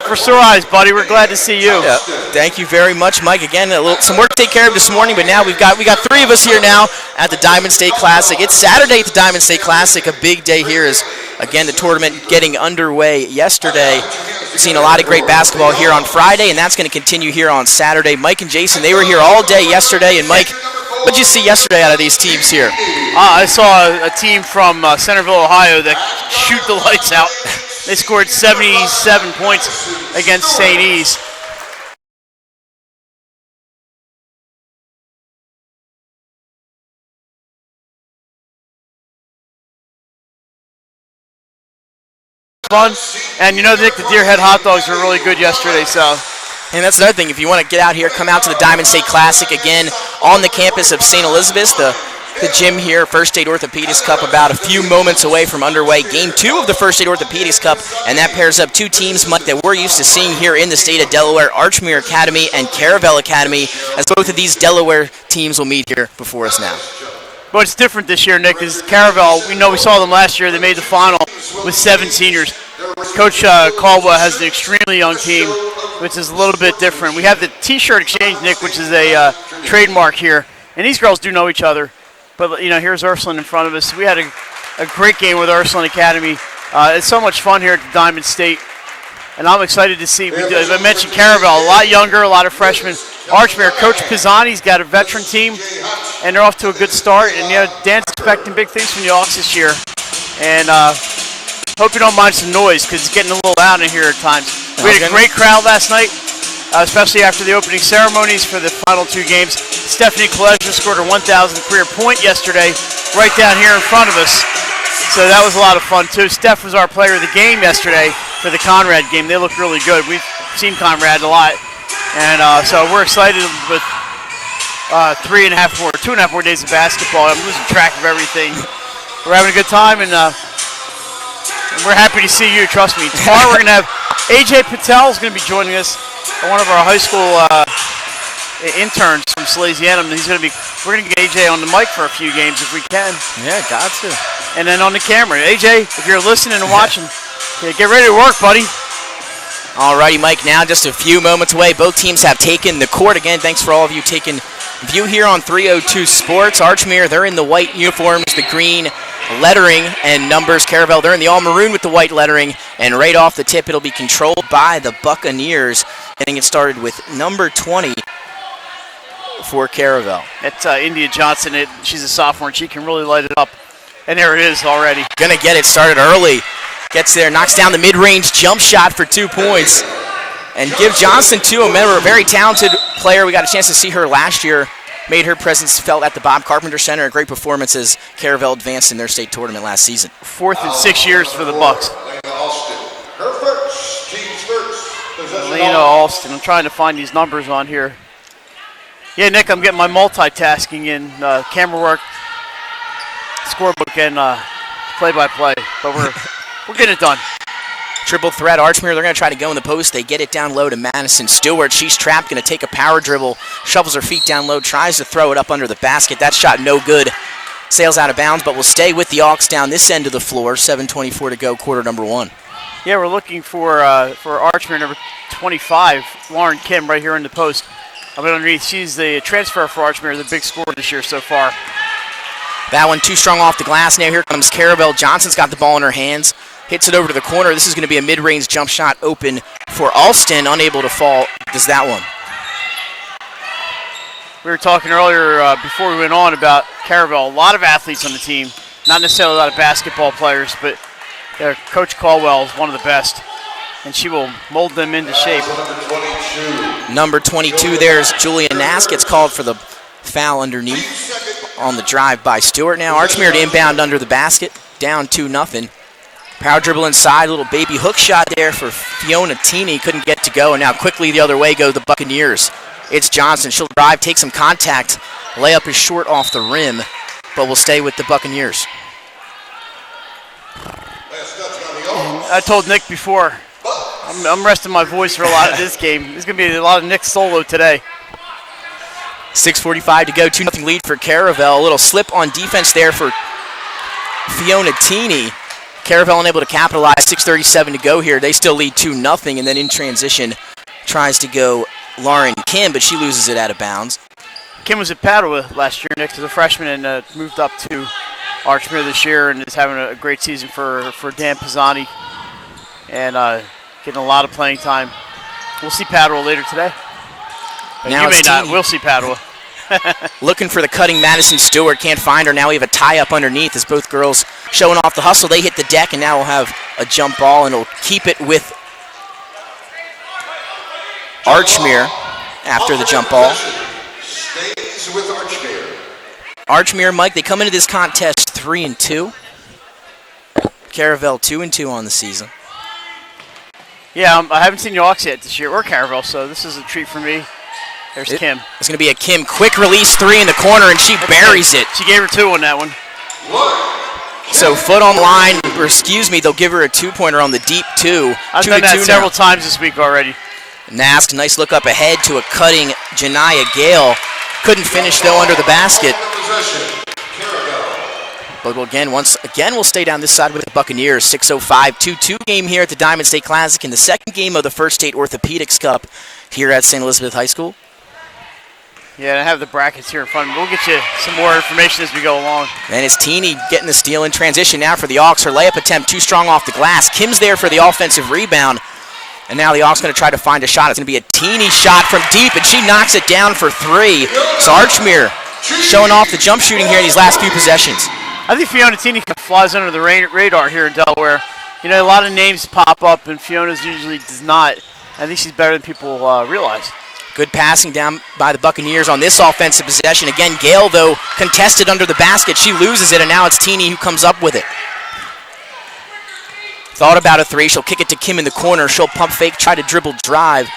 For sore eyes, buddy. We're glad to see you. Yeah. Thank you very much, Mike. Again, some work to take care of this morning, but now we got 3 of us here now at the Diamond State Classic. It's Saturday at the Diamond State Classic. A big day here is, again, the tournament getting underway yesterday. We've seen a lot of great basketball here on Friday, and that's going to continue here on Saturday. Mike and Jason, they were here all day yesterday, and Mike, what did you see yesterday out of these teams here? I saw a team from Centerville, Ohio that shoot the lights out. They scored 77 points against St. E's. Fun. And you know, Nick, the Deerhead hot dogs were really good yesterday, so. And that's another thing. If you want to get out here, come out to the Diamond State Classic again on the campus of St. Elizabeth's. The gym here, First State Orthopedics Cup, about a few moments away from underway. Game 2 of the First State Orthopedics Cup, and that pairs up 2 teams, Mike, that we're used to seeing here in the state of Delaware, Archmere Academy and Caravel Academy, as both of these Delaware teams will meet here before us now. But it's different this year, Nick, because Caravel, we saw them last year. They made the final with 7 seniors. Coach Caldwell has an extremely young team, which is a little bit different. We have the T-shirt exchange, Nick, which is a trademark here, and these girls do know each other. But, here's Ursuline in front of us. We had a great game with Ursuline Academy. It's so much fun here at the Diamond State, and I'm excited to see. As I mentioned, Caravel, a lot younger, a lot of freshmen. Archmere, Coach Pisani's got a veteran team, and they're off to a good start. And, Dan's expecting big things from the Hawks this year. And hope you don't mind some noise, because it's getting a little loud in here at times. We had a great crowd last night, especially after the opening ceremonies for the final 2 games. Stephanie Kolesha scored her 1,000th career point yesterday, right down here in front of us. So that was a lot of fun, too. Steph was our player of the game yesterday for the Conrad game. They looked really good. We've seen Conrad a lot. And so we're excited with 2.5 more days of basketball. I'm losing track of everything. We're having a good time, and we're happy to see you, trust me. Tomorrow we're going to have AJ Patel is going to be joining us, one of our high school interns from Salesianum. We're going to get AJ on the mic for a few games if we can. Yeah, got to. And then on the camera. AJ, if you're listening and watching, get ready to work, buddy. Alrighty, Mike, now just a few moments away. Both teams have taken the court. Again, thanks for all of you taking view here on 302 Sports. Archmere, they're in the white uniforms, the green lettering and numbers. Caravel, they're in the all maroon with the white lettering. And right off the tip, it'll be controlled by the Buccaneers. Getting it started with number 20 for Caravel. That's India Johnson. She's a sophomore, and she can really light it up. And there it is already. Gonna get it started early. Gets there, knocks down the mid-range jump shot for 2 points. And give Johnson, too, a very talented player. We got a chance to see her last year. Made her presence felt at the Bob Carpenter Center. A great performance as Caravel advanced in their state tournament last season. 4th in 6 years for the Bucks. Lena Alston. I'm trying to find these numbers on here. Yeah, Nick, I'm getting my multitasking in, camera work, scorebook, and play-by-play. But we're getting it done. Triple threat, Archmere, they're going to try to go in the post. They get it down low to Madison Stewart. She's trapped, going to take a power dribble, shovels her feet down low, tries to throw it up under the basket. That shot no good. Sails out of bounds, but will stay with the Hawks down this end of the floor. 7:24 to go, quarter number 1. Yeah, we're looking for Archmere, number 25, Lauren Kim, right here in the post. Underneath, she's the transfer for Archmere, the big scorer this year so far. That one too strong off the glass. Now here comes Caravel. Johnson's got the ball in her hands. Hits it over to the corner. This is going to be a mid-range jump shot open for Alston. Unable to fall. Does that one. We were talking earlier before we went on about Caravel. A lot of athletes on the team. Not necessarily a lot of basketball players, but Coach Caldwell is one of the best. And she will mold them into shape. Number 22, there's Julia Nass. Gets called for the foul underneath on the drive by Stewart. Now Archmere to inbound under the basket. Down 2-0. Power dribble inside, little baby hook shot there for Fiona Teeny. Couldn't get to go, and now quickly the other way go the Buccaneers. It's Johnson. She'll drive, take some contact. Layup is short off the rim, but will stay with the Buccaneers. I told Nick before, I'm resting my voice for a lot of this game. There's going to be a lot of Nick solo today. 6:45 to go, 2-0 lead for Caravel. A little slip on defense there for Fiona Teeny. Caravel unable to capitalize. 6:37 to go here. They still lead 2-0, and then in transition tries to go Lauren Kim, but she loses it out of bounds. Kim was at Padua last year, Nick, as a freshman, and moved up to Archmere this year, and is having a great season for Dan Pisani, and getting a lot of playing time. We'll see Padua later today. Now you may not. We'll see Padua. Looking for the cutting Madison Stewart. Can't find her. Now we have a tie-up underneath as both girls showing off the hustle. They hit the deck, and now we'll have a jump ball, and it'll keep it with Archmere after the jump ball. Stays with Archmere. Archmere, Mike, they come into this contest 3-2. Caravel 2-2 on the season. Yeah, I haven't seen the Hawks yet this year, or Caravel, so this is a treat for me. There's Kim. It's going to be a Kim quick release 3 in the corner, and she buries it. She gave her 2 on that one. So foot on the line, or excuse me, they'll give her a 2-pointer on the deep 2. I've done that several times this week already. Nask, nice look up ahead to a cutting Janiyah Gale. Couldn't finish, though, under the basket. But once again, we'll stay down this side with the Buccaneers. 6:05, 2-2 game here at the Diamond State Classic in the second game of the First State Orthopedics Cup here at St. Elizabeth High School. Yeah, and I have the brackets here in front of me. We'll get you some more information as we go along. And it's Teeny getting the steal in transition now for the Hawks. Her layup attempt too strong off the glass. Kim's there for the offensive rebound. And now the Hawks going to try to find a shot. It's going to be a Teeny shot from deep, and she knocks it down for 3. So Archmere showing off the jump shooting here in these last few possessions. I think Fiona Teeny flies under the radar here in Delaware. You know, a lot of names pop up, and Fiona's usually does not. I think she's better than people realize. Good passing down by the Buccaneers on this offensive possession. Again, Gale, though, contested under the basket. She loses it, and now it's Teeny who comes up with it. Thought about a 3. She'll kick it to Kim in the corner. She'll pump fake, try to dribble drive.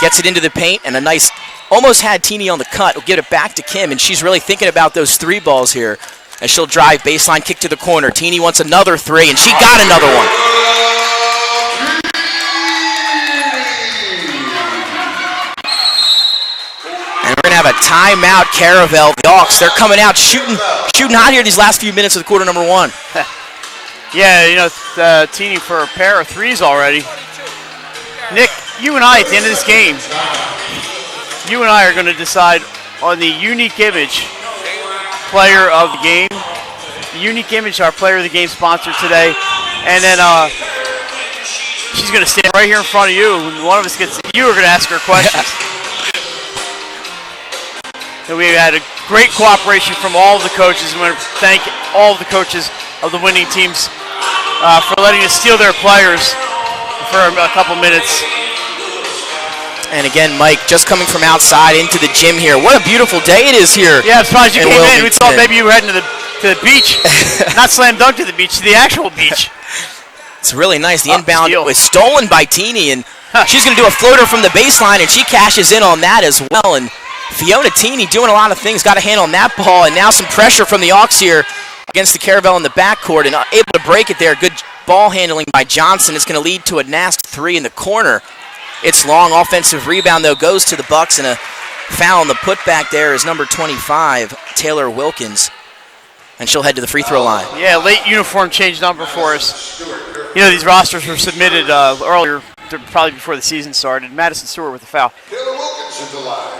Gets it into the paint, and a nice, almost had Teeny on the cut. Will get it back to Kim, and she's really thinking about those 3 balls here. As she'll drive baseline, kick to the corner. Teeny wants another 3, and she got another one. And we're going to have a timeout, Caravel. The Hawks, they're coming out shooting hot here these last few minutes of the quarter number 1. Yeah, you know, Teeny for a pair of 3s already. Nick, you and I, at the end of this game, you and I are going to decide on the unique image player of the game. The unique image, our player of the game sponsor today. And then she's going to stand right here in front of you. When one of us gets, you are going to ask her questions. And we had a great cooperation from all of the coaches. We want to thank all of the coaches of the winning teams for letting us steal their players for a couple minutes. And again, Mike, just coming from outside into the gym here. What a beautiful day it is here. Yeah, I'm surprised you came in. We thought maybe you were heading to the beach. Not slam dunk to the beach, to the actual beach. It's really nice. The inbound was stolen by Teeny, and she's going to do a floater from the baseline, and she cashes in on that as well. And Fiona Teeny doing a lot of things. Got a hand on that ball, and now some pressure from the Hawks here against the Caravel in the backcourt, and able to break it there. Good ball handling by Johnson. It's going to lead to a Nask 3 in the corner. It's long. Offensive rebound, though, goes to the Bucks, and a foul on the putback there is number 25, Taylor Wilkins. And she'll head to the free throw line. Yeah, late uniform change number for us. You know, these rosters were submitted earlier, probably before the season started. Madison Stewart with the foul.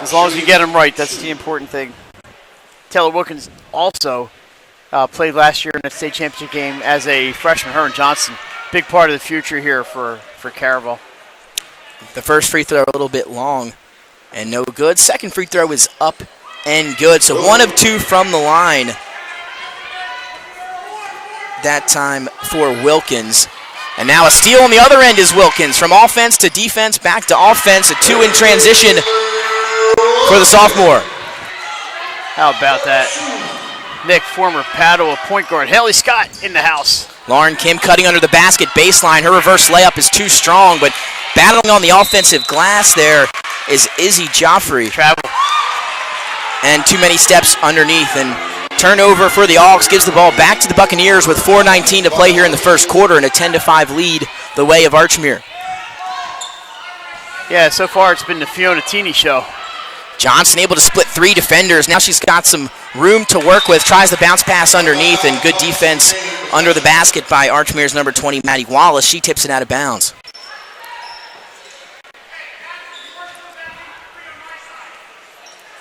As long as you get them right, that's the important thing. Taylor Wilkins also played last year in the state championship game as a freshman. Her and Johnson, big part of the future here for Caravel. The first free throw a little bit long and no good. Second free throw is up and good. So 1 of 2 from the line. That time for Wilkins. And now a steal on the other end is Wilkins. From offense to defense, back to offense. A 2 in transition for the sophomore. How about that? Nick, former Padua point guard. Haley Scott in the house. Lauren Kim cutting under the basket baseline. Her reverse layup is too strong, but battling on the offensive glass there is Izzy Joffrey. Travel. And too many steps underneath. And turnover for the Hawks gives the ball back to the Buccaneers with 4:19 to play here in the first quarter, and a 10-5 lead the way of Archmere. Yeah, so far it's been the Fiona Teeny show. Johnson able to split 3 defenders. Now she's got some room to work with. Tries the bounce pass underneath, and good defense under the basket by Archmere's number 20, Maddie Wallace. She tips it out of bounds.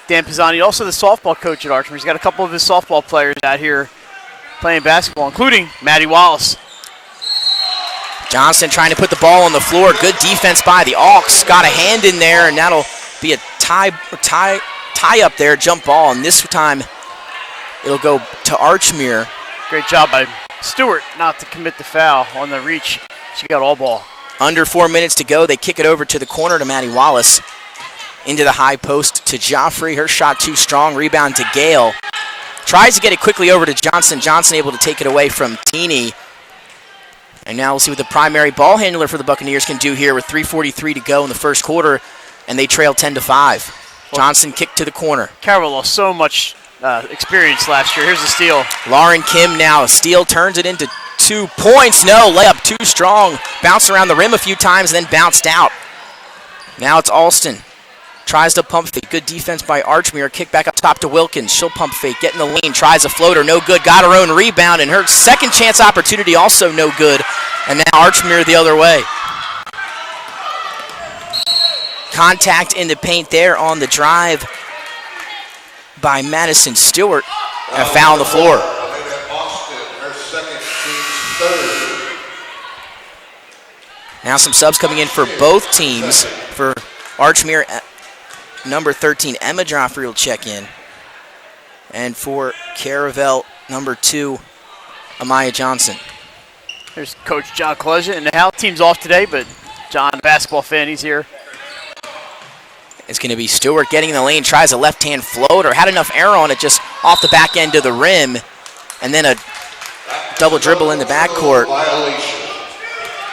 Dan Pisani, also the softball coach at Archmere. He's got a couple of his softball players out here playing basketball, including Maddie Wallace. Johnson trying to put the ball on the floor. Good defense by the Auks. Got a hand in there, and that'll be a tie up there, jump ball, and this time it'll go to Archmere. Great job by Stewart not to commit the foul on the reach. She got all ball. Under 4 minutes to go. They kick it over to the corner to Maddie Wallace. Into the high post to Joffrey. Her shot too strong. Rebound to Gale. Tries to get it quickly over to Johnson. Johnson able to take it away from Teeny. And now we'll see what the primary ball handler for the Buccaneers can do here with 3:43 to go in the first quarter, and they trail 10-5. Johnson kicked to the corner. Caravel lost so much experience last year. Here's the steal. Lauren Kim now. Steele turns it into 2 points. No, layup too strong. Bounced around the rim a few times and then bounced out. Now it's Alston. Tries to pump fake. Good defense by Archmere. Kick back up top to Wilkins. She'll pump fake. Get in the lane. Tries a floater. No good. Got her own rebound. And her second chance opportunity also no good. And now Archmere the other way. Contact in the paint there on the drive by Madison Stewart. And a foul on the floor. Now some subs coming in for both teams. For Archmere, number 13, Emma Joffrey will check in. And for Caravel, number 2, Amaya Johnson. There's Coach John Kleja, and the house team's off today, but John, a basketball fan, he's here. It's going to be Stewart getting in the lane, tries a left-hand floater, had enough air on it just off the back end of the rim, and then a double dribble in the backcourt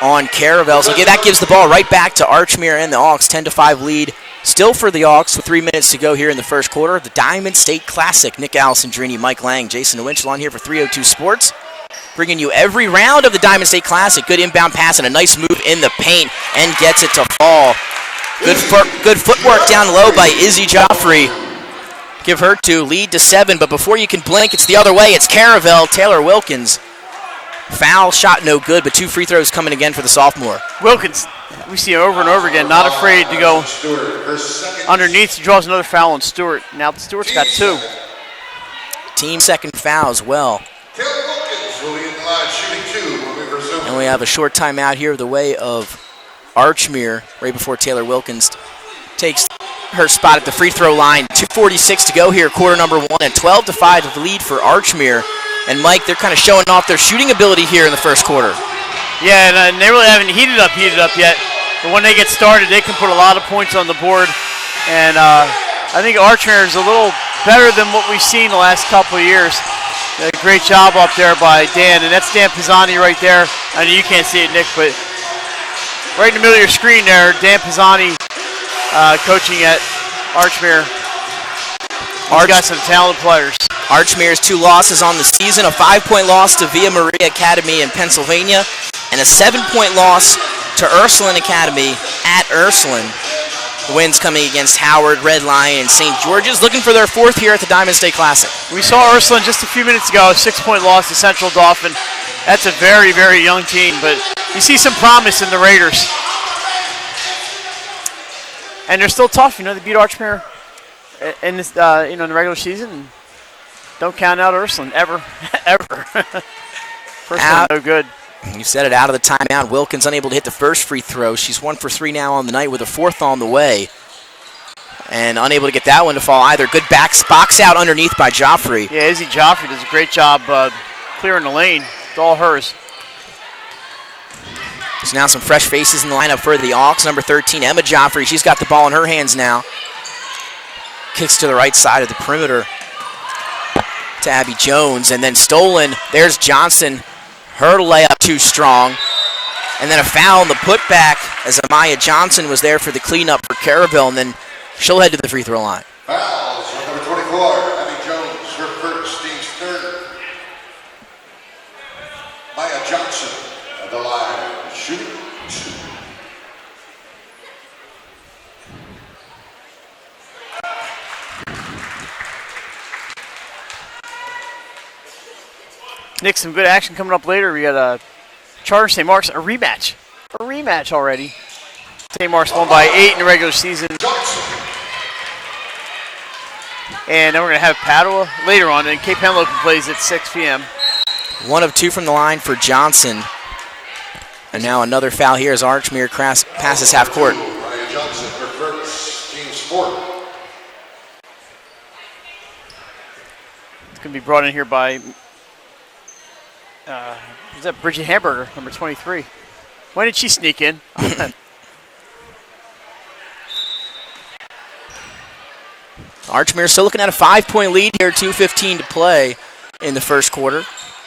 on Caravel. So that gives the ball right back to Archmere and the Auks, 10-5 lead. Still for the Auks with 3 minutes to go here in the first quarter of the Diamond State Classic. Nick Alessandrini, Mike Lang, Jason Winchell here for 302 Sports. Bringing you every round of the Diamond State Classic. Good inbound pass and a nice move in the paint and gets it to fall. Good footwork down low by Izzy Joffrey. Give her 2, lead to 7, but before you can blink, it's the other way. It's Caravel, Taylor Wilkins. Foul shot no good, but 2 free throws coming again for the sophomore. Wilkins, we see her over and over again, not afraid to go underneath. She draws another foul on Stewart. Now Stewart's got 2. Team second foul as well. And we have a short timeout here the way of Archmere right before Taylor Wilkins takes her spot at the free throw line. 2:46 to go here, quarter number 1, and 12-5 the lead for Archmere. And Mike, they're kind of showing off their shooting ability here in the first quarter. Yeah, and they really haven't heated up yet. But when they get started, they can put a lot of points on the board. And I think Archmere is a little better than what we've seen the last couple of years. A great job up there by Dan, and that's Dan Pisani right there. I know you can't see it, Nick, but right in the middle of your screen there, Dan Pisani coaching at Archmere. He's got some talented players. Archmere's 2 losses on the season, a 5-point loss to Via Maria Academy in Pennsylvania, and a 7-point loss to Ursuline Academy at Ursuline. The wins coming against Howard, Red Lion, and St. George's, looking for their 4th here at the Diamond State Classic. We saw Ursuline just a few minutes ago, a 6-point loss to Central Dauphin. That's a very, very young team, but you see some promise in the Raiders. And they're still tough, they beat Archmere in this, in the regular season. And don't count out Ursuline, ever. First one, no good. You said it, out of the timeout. Wilkins unable to hit the first free throw. She's 1 for 3 now on the night with a 4th on the way. And unable to get that one to fall either. Good box out underneath by Joffrey. Yeah, Izzy Joffrey does a great job clearing the lane. It's all hers. There's now some fresh faces in the lineup for the Auks. Number 13, Emma Joffrey. She's got the ball in her hands now. Kicks to the right side of the perimeter to Abby Jones. And then stolen. There's Johnson. Her layup too strong. And then a foul on the putback as Amaya Johnson was there for the cleanup for Caravel. And then she'll head to the free throw line. Fouls on number 24, Abby Jones, her first, team's 3rd. Maya Johnson at the line, shooting 2. Nick, some good action coming up later. We got Charter St. Mark's, a rematch. A rematch already. St. Mark's won by 8 in the regular season. And then we're going to have Padua later on, and Cape Henlopen plays at 6 p.m. 1 of 2 from the line for Johnson. And now another foul here as Archmere passes half court. Ryan Johnson reverts team sport. It's going to be brought in here by, is that Bridget Hamburger, number 23. When did she sneak in? Archmere still looking at a 5-point lead here, 2:15 to play in the first quarter.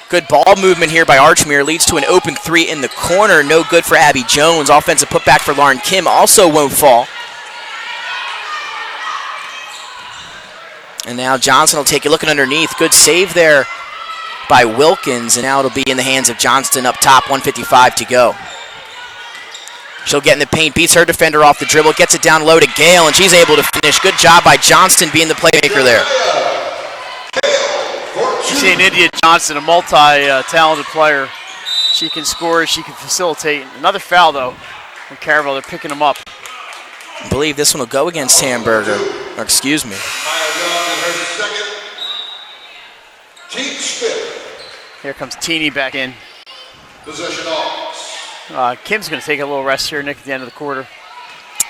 Good ball movement here by Archmere, leads to an open 3 in the corner. No good for Abby Jones. Offensive putback for Lauren Kim also won't fall. And now Johnson will take it looking underneath. Good save there by Wilkins, and now it'll be in the hands of Johnston up top, 1:55 to go. She'll get in the paint, beats her defender off the dribble, gets it down low to Gale, and she's able to finish. Good job by Johnston being the playmaker there. You're seeing India Johnson, a multi-talented player. She can score, she can facilitate. Another foul, though, from Caravel. They're picking them up. I believe this one will go against Hamburger. Or excuse me. Here comes Teeny back in. Possession Hawks. Kim's going to take a little rest here, Nick, at the end of the quarter.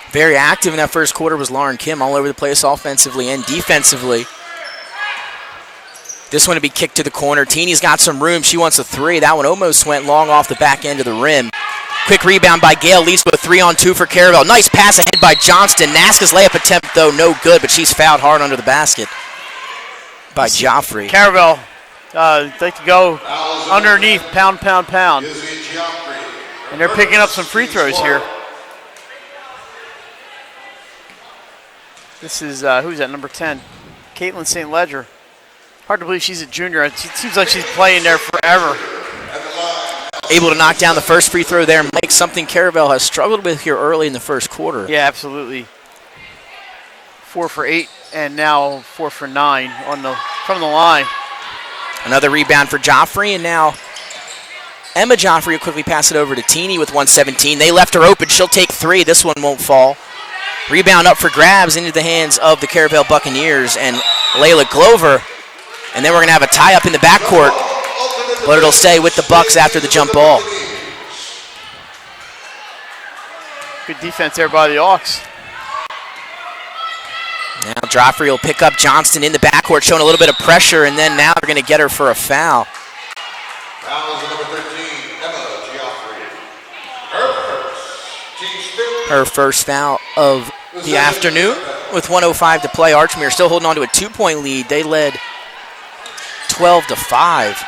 Very active in that first quarter was Lauren Kim, all over the place offensively and defensively. This one to be kicked to the corner. Teeny's got some room. She wants a 3. That one almost went long off the back end of the rim. Quick rebound by Gale, leads to a 3-on-2 for Caravel. Nice pass ahead by Johnston. Naska's layup attempt, though, no good, but she's fouled hard under the basket by Joffrey. Caravel, like to go underneath, pound. And they're picking up some free throws here. This is, who's that, number 10? Caitlin St. Ledger. Hard to believe she's a junior. It seems like she's playing there forever. Able to knock down the first free throw there, Mike, something Caravel has struggled with here early in the first quarter. Yeah, absolutely. 4 for 8, and now 4 for 9 from the line. Another rebound for Joffrey, and now Emma Joffrey will quickly pass it over to Teeny with 1:17. They left her open. She'll take 3. This one won't fall. Rebound up for grabs into the hands of the Caravel Buccaneers and Layla Glover. And then we're going to have a tie-up in the backcourt, but it'll stay with the Bucks after the jump ball. Good defense there by the Hawks. Now Joffrey will pick up Johnston in the backcourt, showing a little bit of pressure, and then now they're going to get her for a foul. Foul is number 13, Emma Joffrey. Her first foul of the afternoon with 1:05 to play. Archmere still holding on to a 2-point lead. They led 12-5.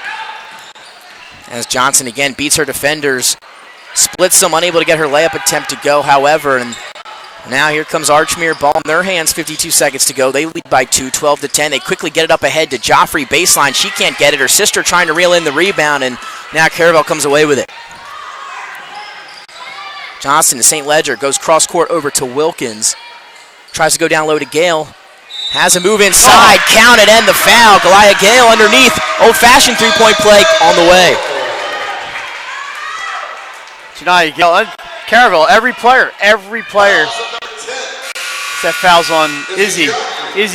As Johnson again beats her defenders, splits them, unable to get her layup attempt to go, however, and now here comes Archmere, ball in their hands, 52 seconds to go. They lead by 2, 12-10. They quickly get it up ahead to Joffrey, baseline. She can't get it. Her sister trying to reel in the rebound, and now Caravel comes away with it. Johnson to St. Ledger, goes cross-court over to Wilkins. Tries to go down low to Gale. Has a move inside, count it, and the foul. Goliath Gale underneath, old-fashioned three-point play on the way. Janiyah Gale, Caravel, every player that fouls on Izzy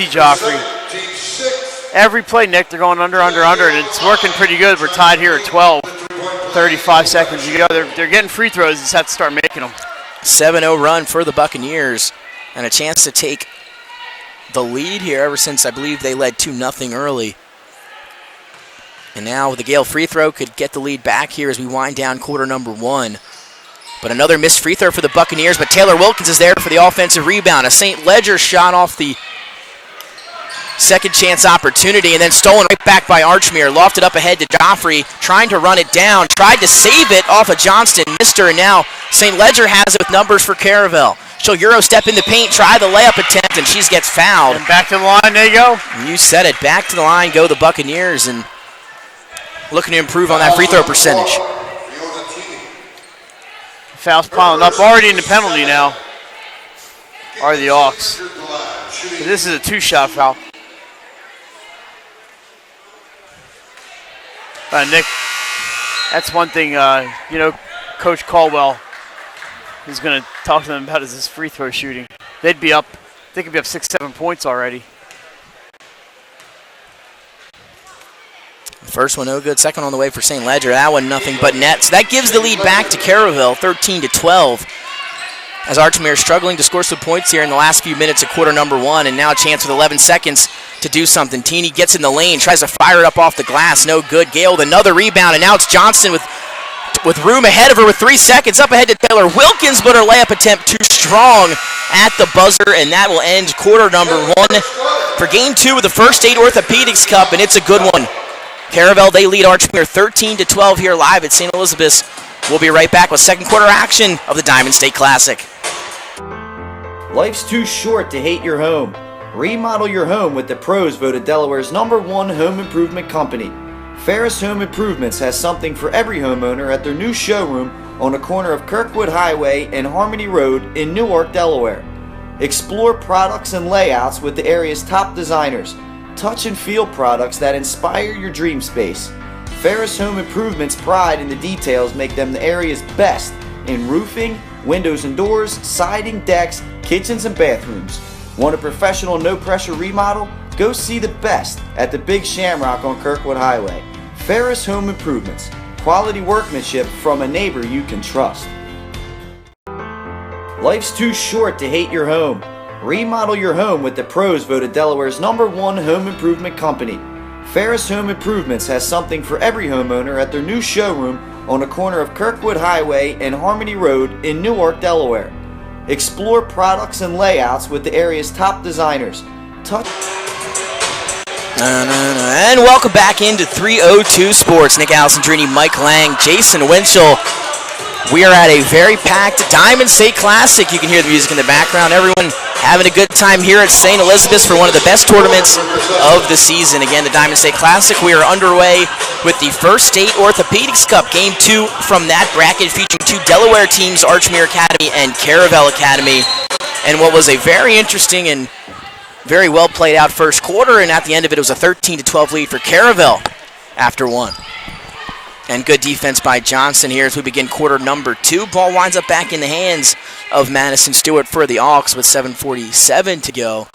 Joffrey. Every play, Nick, they're going under, and it's working pretty good. We're tied here at 12, 35 seconds to go. They're getting free throws, just have to start making them. 7-0 run for the Buccaneers, and a chance to take the lead here ever since I believe they led 2-0 early. And now the Gale free throw could get the lead back here as we wind down quarter number 1. But another missed free throw for the Buccaneers, but Taylor Wilkins is there for the offensive rebound. A St. Ledger shot off the second chance opportunity, and then stolen right back by Archmere. Lofted up ahead to Joffrey, trying to run it down. Tried to save it off of Johnston, missed her, and now St. Ledger has it with numbers for Caravel. She'll Euro step in the paint, try the layup attempt, and she gets fouled. And back to the line they go. And you said it, back to the line go the Buccaneers, and looking to improve on that free throw percentage. Fouls piling up, already in the penalty now are the Hawks. This is a 2-shot foul. Nick, that's one thing, Coach Caldwell is going to talk to them about is this free throw shooting. They could be up 6-7 points already. First one no good, second on the way for St. Ledger. That one nothing but net. So that gives the lead back to Caravel, 13-12. As Archmere struggling to score some points here in the last few minutes of quarter number one, and now a chance with 11 seconds to do something. Teeny gets in the lane, tries to fire it up off the glass, no good. Gale with another rebound, and now it's Johnson with room ahead of her with 3 seconds. Up ahead to Taylor Wilkins, but her layup attempt too strong at the buzzer, and that will end quarter number one for game two of the First Aid Orthopedics Cup, and it's a good one. Caravel, they lead Archmere 13-12 here live at St. Elizabeth's. We'll be right back with second quarter action of the Diamond State Classic. Life's too short to hate your home. Remodel your home with the pros voted Delaware's #1 home improvement company. Ferris Home Improvements has something for every homeowner at their new showroom on the corner of Kirkwood Highway and Harmony Road in Newark, Delaware. Explore products and layouts with the area's top designers. Touch and feel products that inspire your dream space. Ferris Home Improvement's pride in the details make them the area's best in roofing, windows and doors, siding, decks, kitchens, and bathrooms. Want a professional, no-pressure remodel? Go see the best at the Big Shamrock on Kirkwood Highway. Ferris Home Improvements. Quality workmanship from a neighbor you can trust. Life's too short to hate your home. Remodel your home with the pros voted Delaware's #1 home improvement company. Ferris Home Improvements has something for every homeowner at their new showroom on the corner of Kirkwood Highway and Harmony Road in Newark, Delaware. Explore products and layouts with the area's top designers. And welcome back into 302 Sports. Nick Alessandrini, Mike Lang, Jason Winchell. We are at a very packed Diamond State Classic. You can hear the music in the background. Everyone having a good time here at St. Elizabeth's for one of the best tournaments of the season. Again, the Diamond State Classic. We are underway with the First State Orthopedics Cup. Game two from that bracket featuring two Delaware teams, Archmere Academy and Caravel Academy. And what was a very interesting and very well played out first quarter, and at the end of it, it was a 13-12 lead for Caravel after one. And good defense by Johnson here as we begin quarter number two. Ball winds up back in the hands of Madison Stewart for the Auks with 7:47 to go.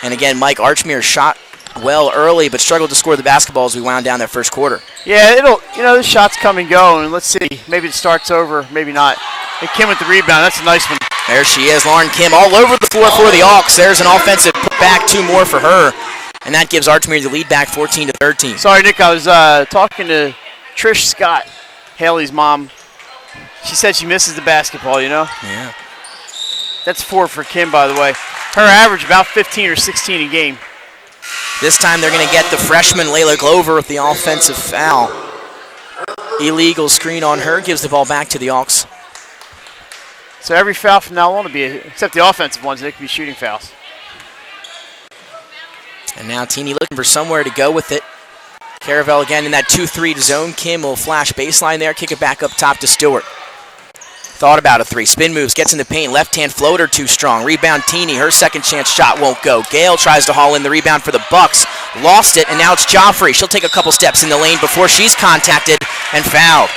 And again, Mike, Archmere shot well early but struggled to score the basketball as we wound down that first quarter. Yeah, the shots come and go, and let's see. Maybe it starts over, maybe not. And Kim with the rebound. That's a nice one. There she is, Lauren Kim, all over the floor for the Auks. There's an offensive putback, 2 more for her. And that gives Archmere the lead back 14-13. Sorry, Nick, I was talking to Trish Scott, Haley's mom. She said she misses the basketball, Yeah. That's 4 for Kim, by the way. Her average about 15 or 16 a game. This time they're going to get the freshman Layla Glover with the offensive foul. Illegal screen on her, gives the ball back to the Auks. So every foul from now on will be, except the offensive ones, they could be shooting fouls. And now Teeny looking for somewhere to go with it. Caravel again in that 2-3 zone. Kim will flash baseline there, kick it back up top to Stewart. Thought about a 3, spin moves, gets in the paint, left-hand floater too strong. Rebound Teeny, her second chance shot won't go. Gale tries to haul in the rebound for the Bucks, lost it, and now it's Joffrey. She'll take a couple steps in the lane before she's contacted and fouled.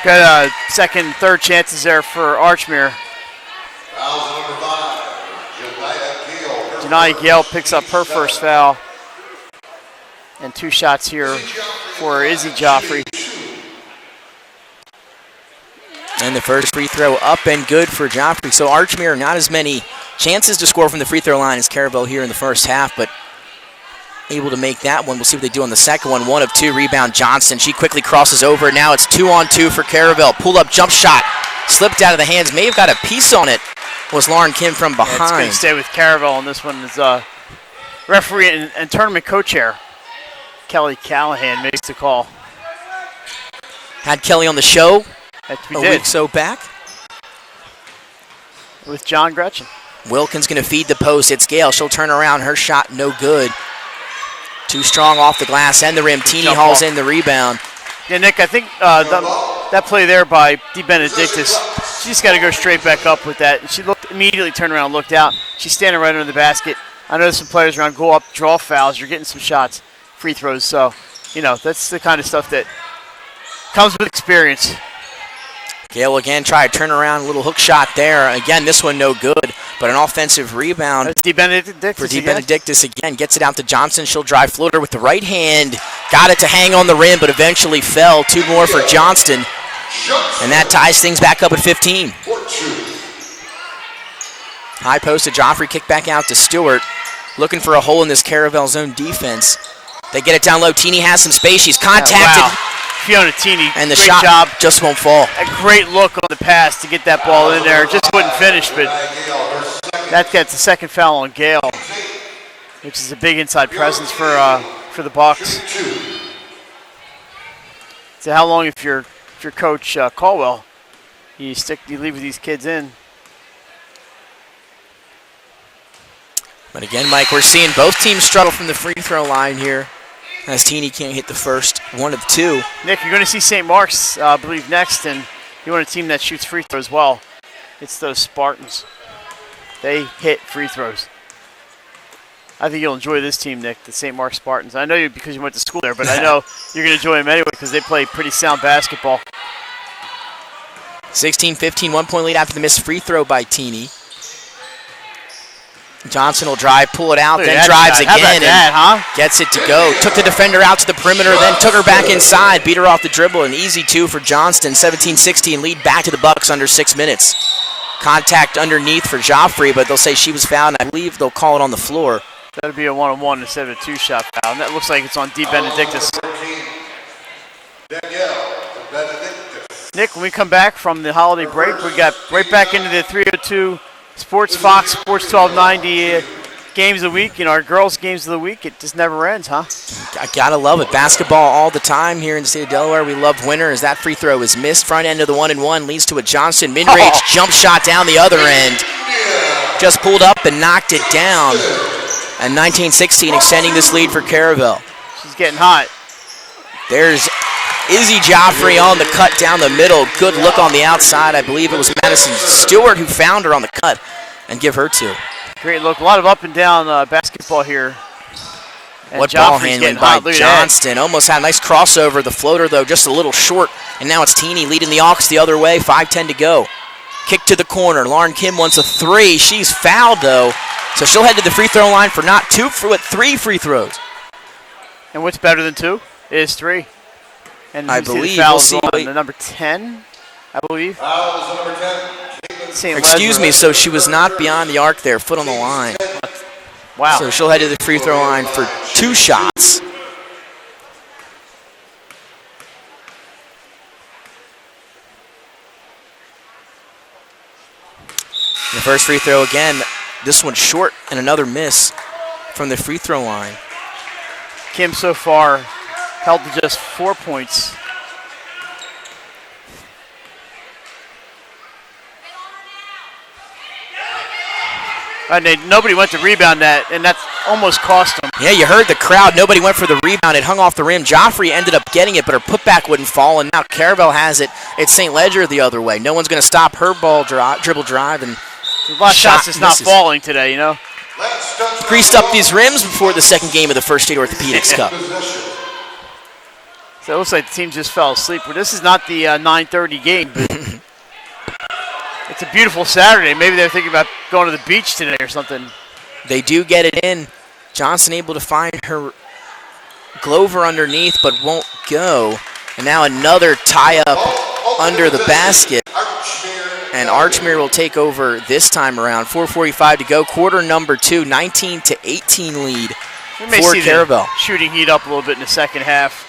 Got second, third chances there for Archmere. Fouls number 5. Janai Gale picks up her first foul. And 2 shots here for Izzy Joffrey. And the first free throw up and good for Joffrey. So Archmere, not as many chances to score from the free throw line as Caravel here in the first half, but able to make that one. We'll see what they do on the second one. 1 of 2, rebound Johnson. She quickly crosses over. Now it's 2-on-2 for Caravel. Pull-up jump shot. Slipped out of the hands. May have got a piece on it. Was Lauren Kim from behind. Yeah, it's going to stay with Caravel on this one. Is referee and tournament co-chair Kelly Callahan makes the call. Had Kelly on the show a week so back. With John Gretchen. Wilkins going to feed the post. It's Gale. She'll turn around. Her shot no good. Too strong off the glass and the rim. Teeny hauls in the rebound. Yeah, Nick, I think that play there by DeBenedictis, she just got to go straight back up with that. She immediately turned around and looked out. She's standing right under the basket. I know some players around go up, draw fouls. You're getting some shots, free throws. So You know, that's the kind of stuff that comes with experience. Gale again try to turn around, a little hook shot there. Again, this one no good, but an offensive rebound for DeBenedictis again. Gets it out to Johnson. She'll drive floater with the right hand. Got it to hang on the rim, but eventually fell. 2 more for Johnston. And that ties things back up at 15. High post to Joffrey, kick back out to Stewart. Looking for a hole in this Caravel zone defense. They get it down low. Teeny has some space. She's contacted. Wow. Fiona Teeny, and the great shot job. Just won't fall. A great look on the pass to get that ball in there. Just wouldn't finish, but that gets the second foul on Gale, which is a big inside presence for the Bucks. So how long, if you're Coach Caldwell, you leave these kids in? But again, Mike, we're seeing both teams struggle from the free throw line here, as Teeny can't hit the first one of 2. Nick, you're going to see St. Mark's, I believe, next, and you want a team that shoots free throws well. It's those Spartans. They hit free throws. I think you'll enjoy this team, Nick, the St. Mark's Spartans. I know you because you went to school there, but I know you're going to enjoy them anyway because they play pretty sound basketball. 16-15, 1 point lead after the missed free throw by Teeny. Johnson will drive, pull it out, then drives again and gets it to go. Took the defender out to the perimeter, then took her back inside, beat her off the dribble. An easy 2 for Johnston. 17-16, lead back to the Bucks under 6 minutes. Contact underneath for Joffrey, but they'll say she was fouled, and I believe they'll call it on the floor. That'll be a 1-on-1 instead of a 2-shot foul, and that looks like it's on DeBenedictis. Nick, when we come back from the holiday break, we got right back into the 302 Sports Fox, Sports 1290 games of the week. You know, our girls' games of the week, it just never ends, huh? I gotta love it. Basketball all the time here in the state of Delaware. We love winter as that free throw is missed. Front end of the 1-and-1 leads to a Johnson mid-range jump shot down the other end. Just pulled up and knocked it down. And 19-16 extending this lead for Caravel. She's getting hot. There's Izzy Joffrey on the cut down the middle. Good look on the outside. I believe it was Madison Stewart who found her on the cut and give her 2. Great look. A lot of up and down basketball here. And what Joffrey's ball handling by Johnston. Almost had a nice crossover. The floater, though, just a little short. And now it's Teeny leading the Hawks the other way. 5:10 to go. Kick to the corner. Lauren Kim wants a 3. She's fouled, though. So she'll head to the free throw line for not 2, for 3 free throws. And what's better than 2 is 3. And I believe we'll see the number 10, I believe. Number 10. Excuse me, so she was not beyond the arc there, foot on the line. Wow. So she'll head to the free throw line for 2 shots. The first free throw again, this one short and another miss from the free throw line. Kim so far held to just 4 points. Nobody went to rebound that, and that almost cost them. Yeah, you heard the crowd. Nobody went for the rebound. It hung off the rim. Joffrey ended up getting it, but her putback wouldn't fall, and now Caravel has it. It's St. Ledger the other way. No one's going to stop her dribble drive. And a lot of shots is not falling today, you know. Creased up these rims before the second game of the First State Orthopedics Cup. So it looks like the team just fell asleep. But this is not the 9:30 game. But it's a beautiful Saturday. Maybe they're thinking about going to the beach today or something. They do get it in. Johnson able to find her Glover underneath, but won't go. And now another tie-up under the basket. And Archmere will take over this time around. 4:45 to go. Quarter number 2, 19-18 lead for Caravel. Shooting heat up a little bit in the second half.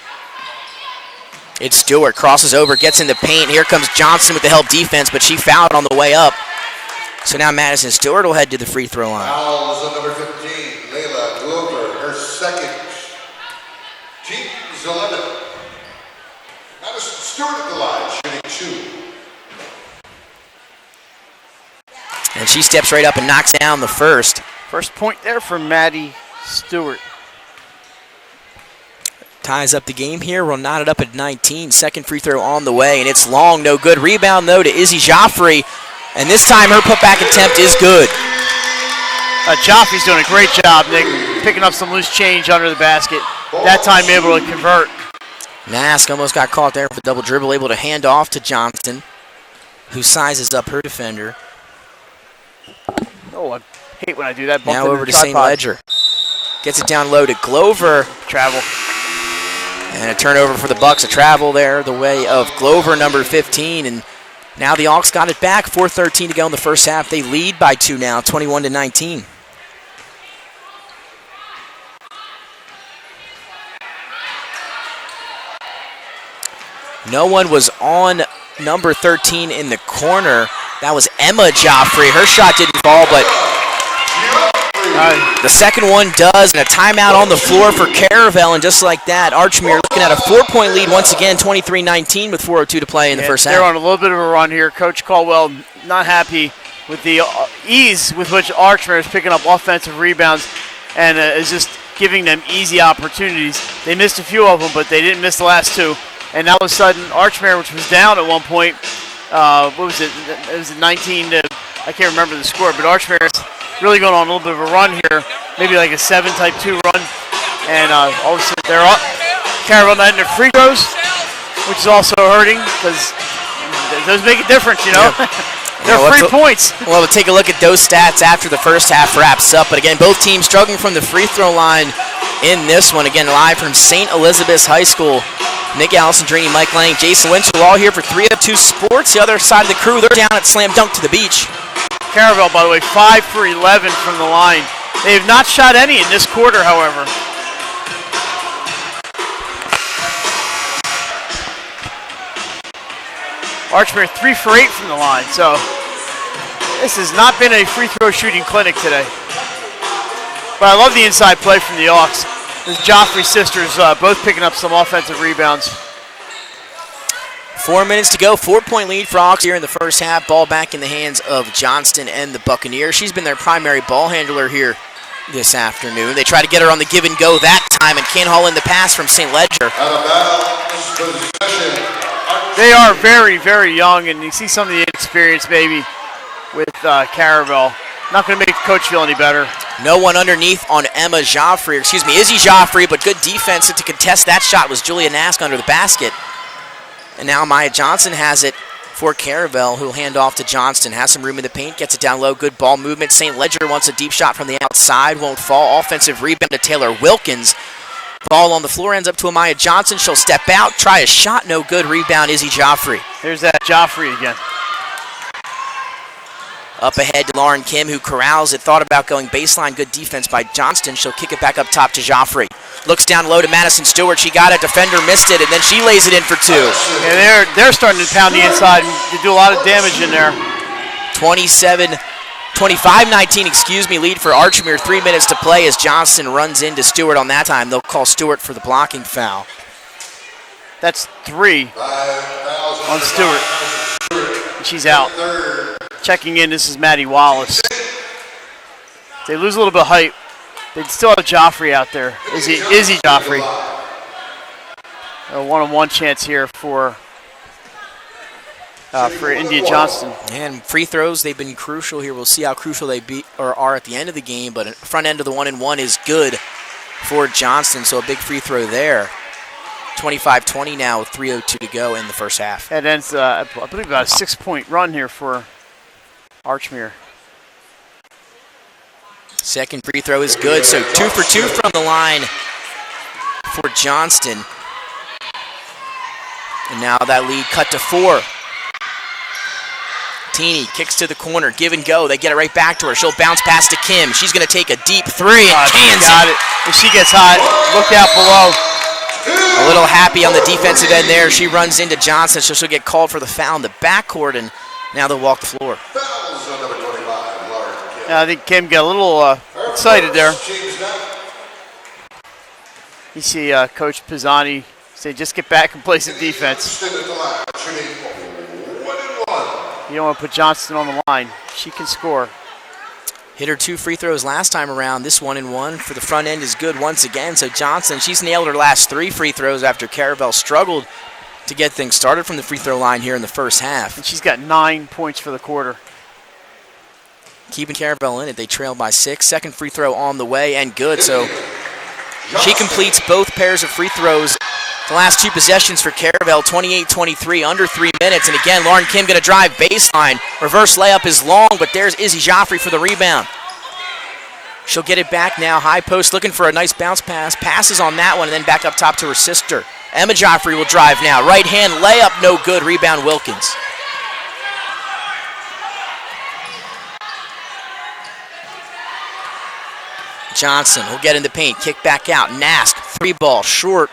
It's Stewart, crosses over, gets in the paint. Here comes Johnson with the help defense, but she fouled on the way up. So now Madison Stewart will head to the free throw line. Foul is on number 15, Layla Glover, her second. Team is 11. Madison Stewart at the line, shooting 2. And she steps right up and knocks down the first. First point there for Maddie Stewart. Ties up the game here. We'll knot it up at 19. Second free throw on the way, and it's long, no good. Rebound, though, to Izzy Joffrey. And this time her putback attempt is good. Joffrey's doing a great job, Nick, picking up some loose change under the basket. that time able to convert. Nask almost got caught there for double dribble, able to hand off to Johnston, who sizes up her defender. Oh, I hate when I do that. Now over to St. Ledger. Gets it down low to Glover. Travel. And a turnover for the Bucks. A travel there the way of Glover, number 15. And now the Hawks got it back. 4:13 to go in the first half. They lead by 2 now, 21-19. No one was on number 13 in the corner. That was Emma Joffrey. Her shot didn't fall, but the second one does, and a timeout on the floor for Caravel, and just like that, Archmere looking at a 4-point lead once again, 23-19 with 4:02 to play in the first half. They're on a little bit of a run here. Coach Caldwell not happy with the ease with which Archmere is picking up offensive rebounds and is just giving them easy opportunities. They missed a few of them, but they didn't miss the last two. And all of a sudden, Archmere, which was down at one point, what was it? It was 19 to, I can't remember the score, but Archmere is really going on a little bit of a run here, maybe like a 7-type 2 run. And all of a sudden, they're up. Caravel not hitting their free throws, which is also hurting because those make a difference, you know? They're 3 points. Well, we'll take a look at those stats after the first half wraps up. But again, both teams struggling from the free throw line in this one. Again, live from St. Elizabeth's High School. Nick Alessandrini, Mike Lang, Jason Winchell, all here for 302 Sports. The other side of the crew, they're down at Slam Dunk to the beach. Caravel, by the way, 5 for 11 from the line. They have not shot any in this quarter, however. Archmere 3 for 8 from the line, so this has not been a free throw shooting clinic today. But I love the inside play from the Hawks. The Joffrey sisters both picking up some offensive rebounds. 4 minutes to go. 4-point lead for Hawks here in the first half. Ball back in the hands of Johnston and the Buccaneers. She's been their primary ball handler here this afternoon. They try to get her on the give and go that time and can't haul in the pass from St. Ledger. They are very, very young, and you see some of the experience maybe with Caravel. Not going to make Coach feel any better. No one underneath on Emma Joffrey, Izzy Joffrey, but good defense. And to contest that shot was Julia Nask under the basket. And now Maya Johnson has it for Caravel, who'll hand off to Johnston. Has some room in the paint, gets it down low, good ball movement. St. Ledger wants a deep shot from the outside, won't fall. Offensive rebound to Taylor Wilkins. Ball on the floor ends up to Amaya Johnson. She'll step out, try a shot, no good. Rebound, Izzy Joffrey. There's that Joffrey again. Up ahead to Lauren Kim, who corrals it. Thought about going baseline. Good defense by Johnston. She'll kick it back up top to Joffrey. Looks down low to Madison Stewart. She got it. Defender missed it, and then she lays it in for 2. Yeah, they're starting to pound the inside and do a lot of damage in there. 25-19, lead for Archmere. 3 minutes to play as Johnston runs into Stewart on that time. They'll call Stewart for the blocking foul. That's 3 on Stewart. And she's out. Checking in, this is Maddie Wallace. They lose a little bit of height. They still have Joffrey out there. Izzy Joffrey. A one-on-one chance here for India Johnston. And free throws, they've been crucial here. We'll see how crucial they are at the end of the game, but front end of the 1-and-1 is good for Johnston, so a big free throw there. 25-20 now with 3:02 to go in the first half. That ends, I believe, about a 6-point run here for Archmere. Second free throw is good, so 2 for 2 from the line for Johnston. And now that lead cut to 4. Teeny kicks to the corner, give and go. They get it right back to her. She'll bounce pass to Kim. She's going to take a deep 3 and cans got it. If she gets hot, look out below. A little happy on the defensive end there. She runs into Johnson, so she'll get called for the foul in the backcourt, and now they'll walk the floor. I think Kim got a little excited there. You see Coach Pisani say, just get back and play some defense. You don't want to put Johnston on the line. She can score. Hit her 2 free throws last time around. This 1-and-1 for the front end is good once again. So Johnson, she's nailed her last 3 free throws after Caravel struggled to get things started from the free throw line here in the first half. And she's got 9 points for the quarter. Keeping Caravel in it. They trail by 6. Second free throw on the way and good. So She completes both pairs of free throws. The last two possessions for Caravel, 28-23, under 3 minutes. And again, Lauren Kim going to drive baseline. Reverse layup is long, but there's Izzy Joffrey for the rebound. She'll get it back now. High post looking for a nice bounce pass. Passes on that one and then back up top to her sister. Emma Joffrey will drive now. Right hand layup, no good. Rebound Wilkins. Johnson will get in the paint. Kick back out. Nask, 3-ball, short.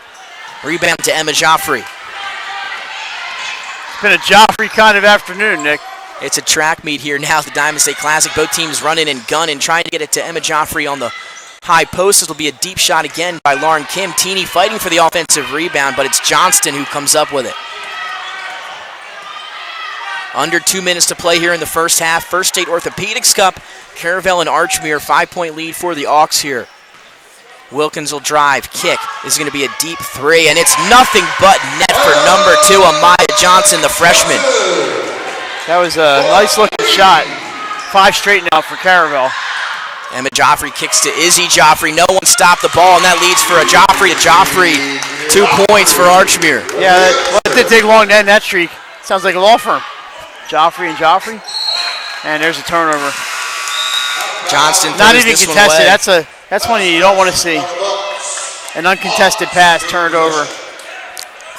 Rebound to Emma Joffrey. It's been a Joffrey kind of afternoon, Nick. It's a track meet here now at the Diamond State Classic. Both teams running and gunning, trying to get it to Emma Joffrey on the high post. This will be a deep shot again by Lauren Kim. Teeny fighting for the offensive rebound, but it's Johnston who comes up with it. Under 2 minutes to play here in the first half. First State Orthopedics Cup. Caravel and Archmere, 5-point lead for the Auks here. Wilkins will drive, kick. This is going to be a deep three, and it's nothing but net for number 2, Amaya Johnson, the freshman. That was a nice-looking shot. 5 straight now for Caravel. Emma Joffrey kicks to Izzy Joffrey. No one stopped the ball, and that leads for a Joffrey to Joffrey. 2 points for Archmere. Yeah, it didn't take long to end that streak. Sounds like a law firm. Joffrey and Joffrey. And there's a turnover. Johnston not throws even this contested. one away. That's one you don't want to see. An uncontested pass turned over.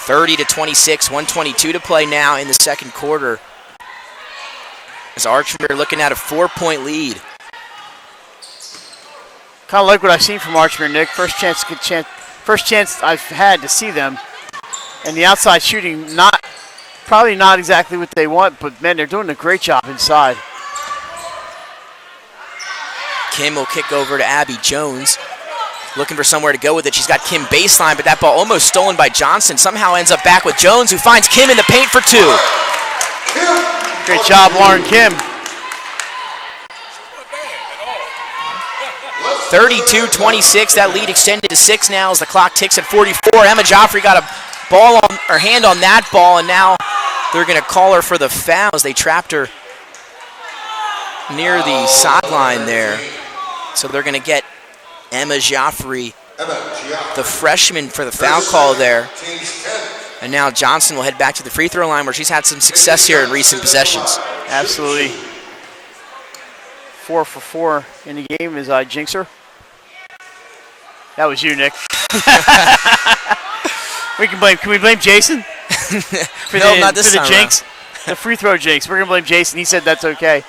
30-26, 1:22 to play now in the second quarter. As Archmere looking at a 4-point lead. Kind of like what I've seen from Archmere, Nick. First chance I've had to see them. And the outside shooting, probably not exactly what they want, but man, they're doing a great job inside. Kim will kick over to Abby Jones. Looking for somewhere to go with it. She's got Kim baseline, but that ball almost stolen by Johnson. Somehow ends up back with Jones, who finds Kim in the paint for 2. Great job, Lauren Kim. 32-26. That lead extended to 6 now as the clock ticks at 44. Emma Joffrey got a ball on her hand on that ball, and now they're going to call her for the foul as they trapped her near the sideline there. So they're going to get Emma Joffrey, the freshman, for the foul call there. And now Johnson will head back to the free throw line where she's had some success here in recent possessions. Absolutely. 4 for 4 in the game as I jinx her. That was you, Nick. Can we blame Jason? For no, not this time jinx? The free throw jinx. We're going to blame Jason. He said that's okay.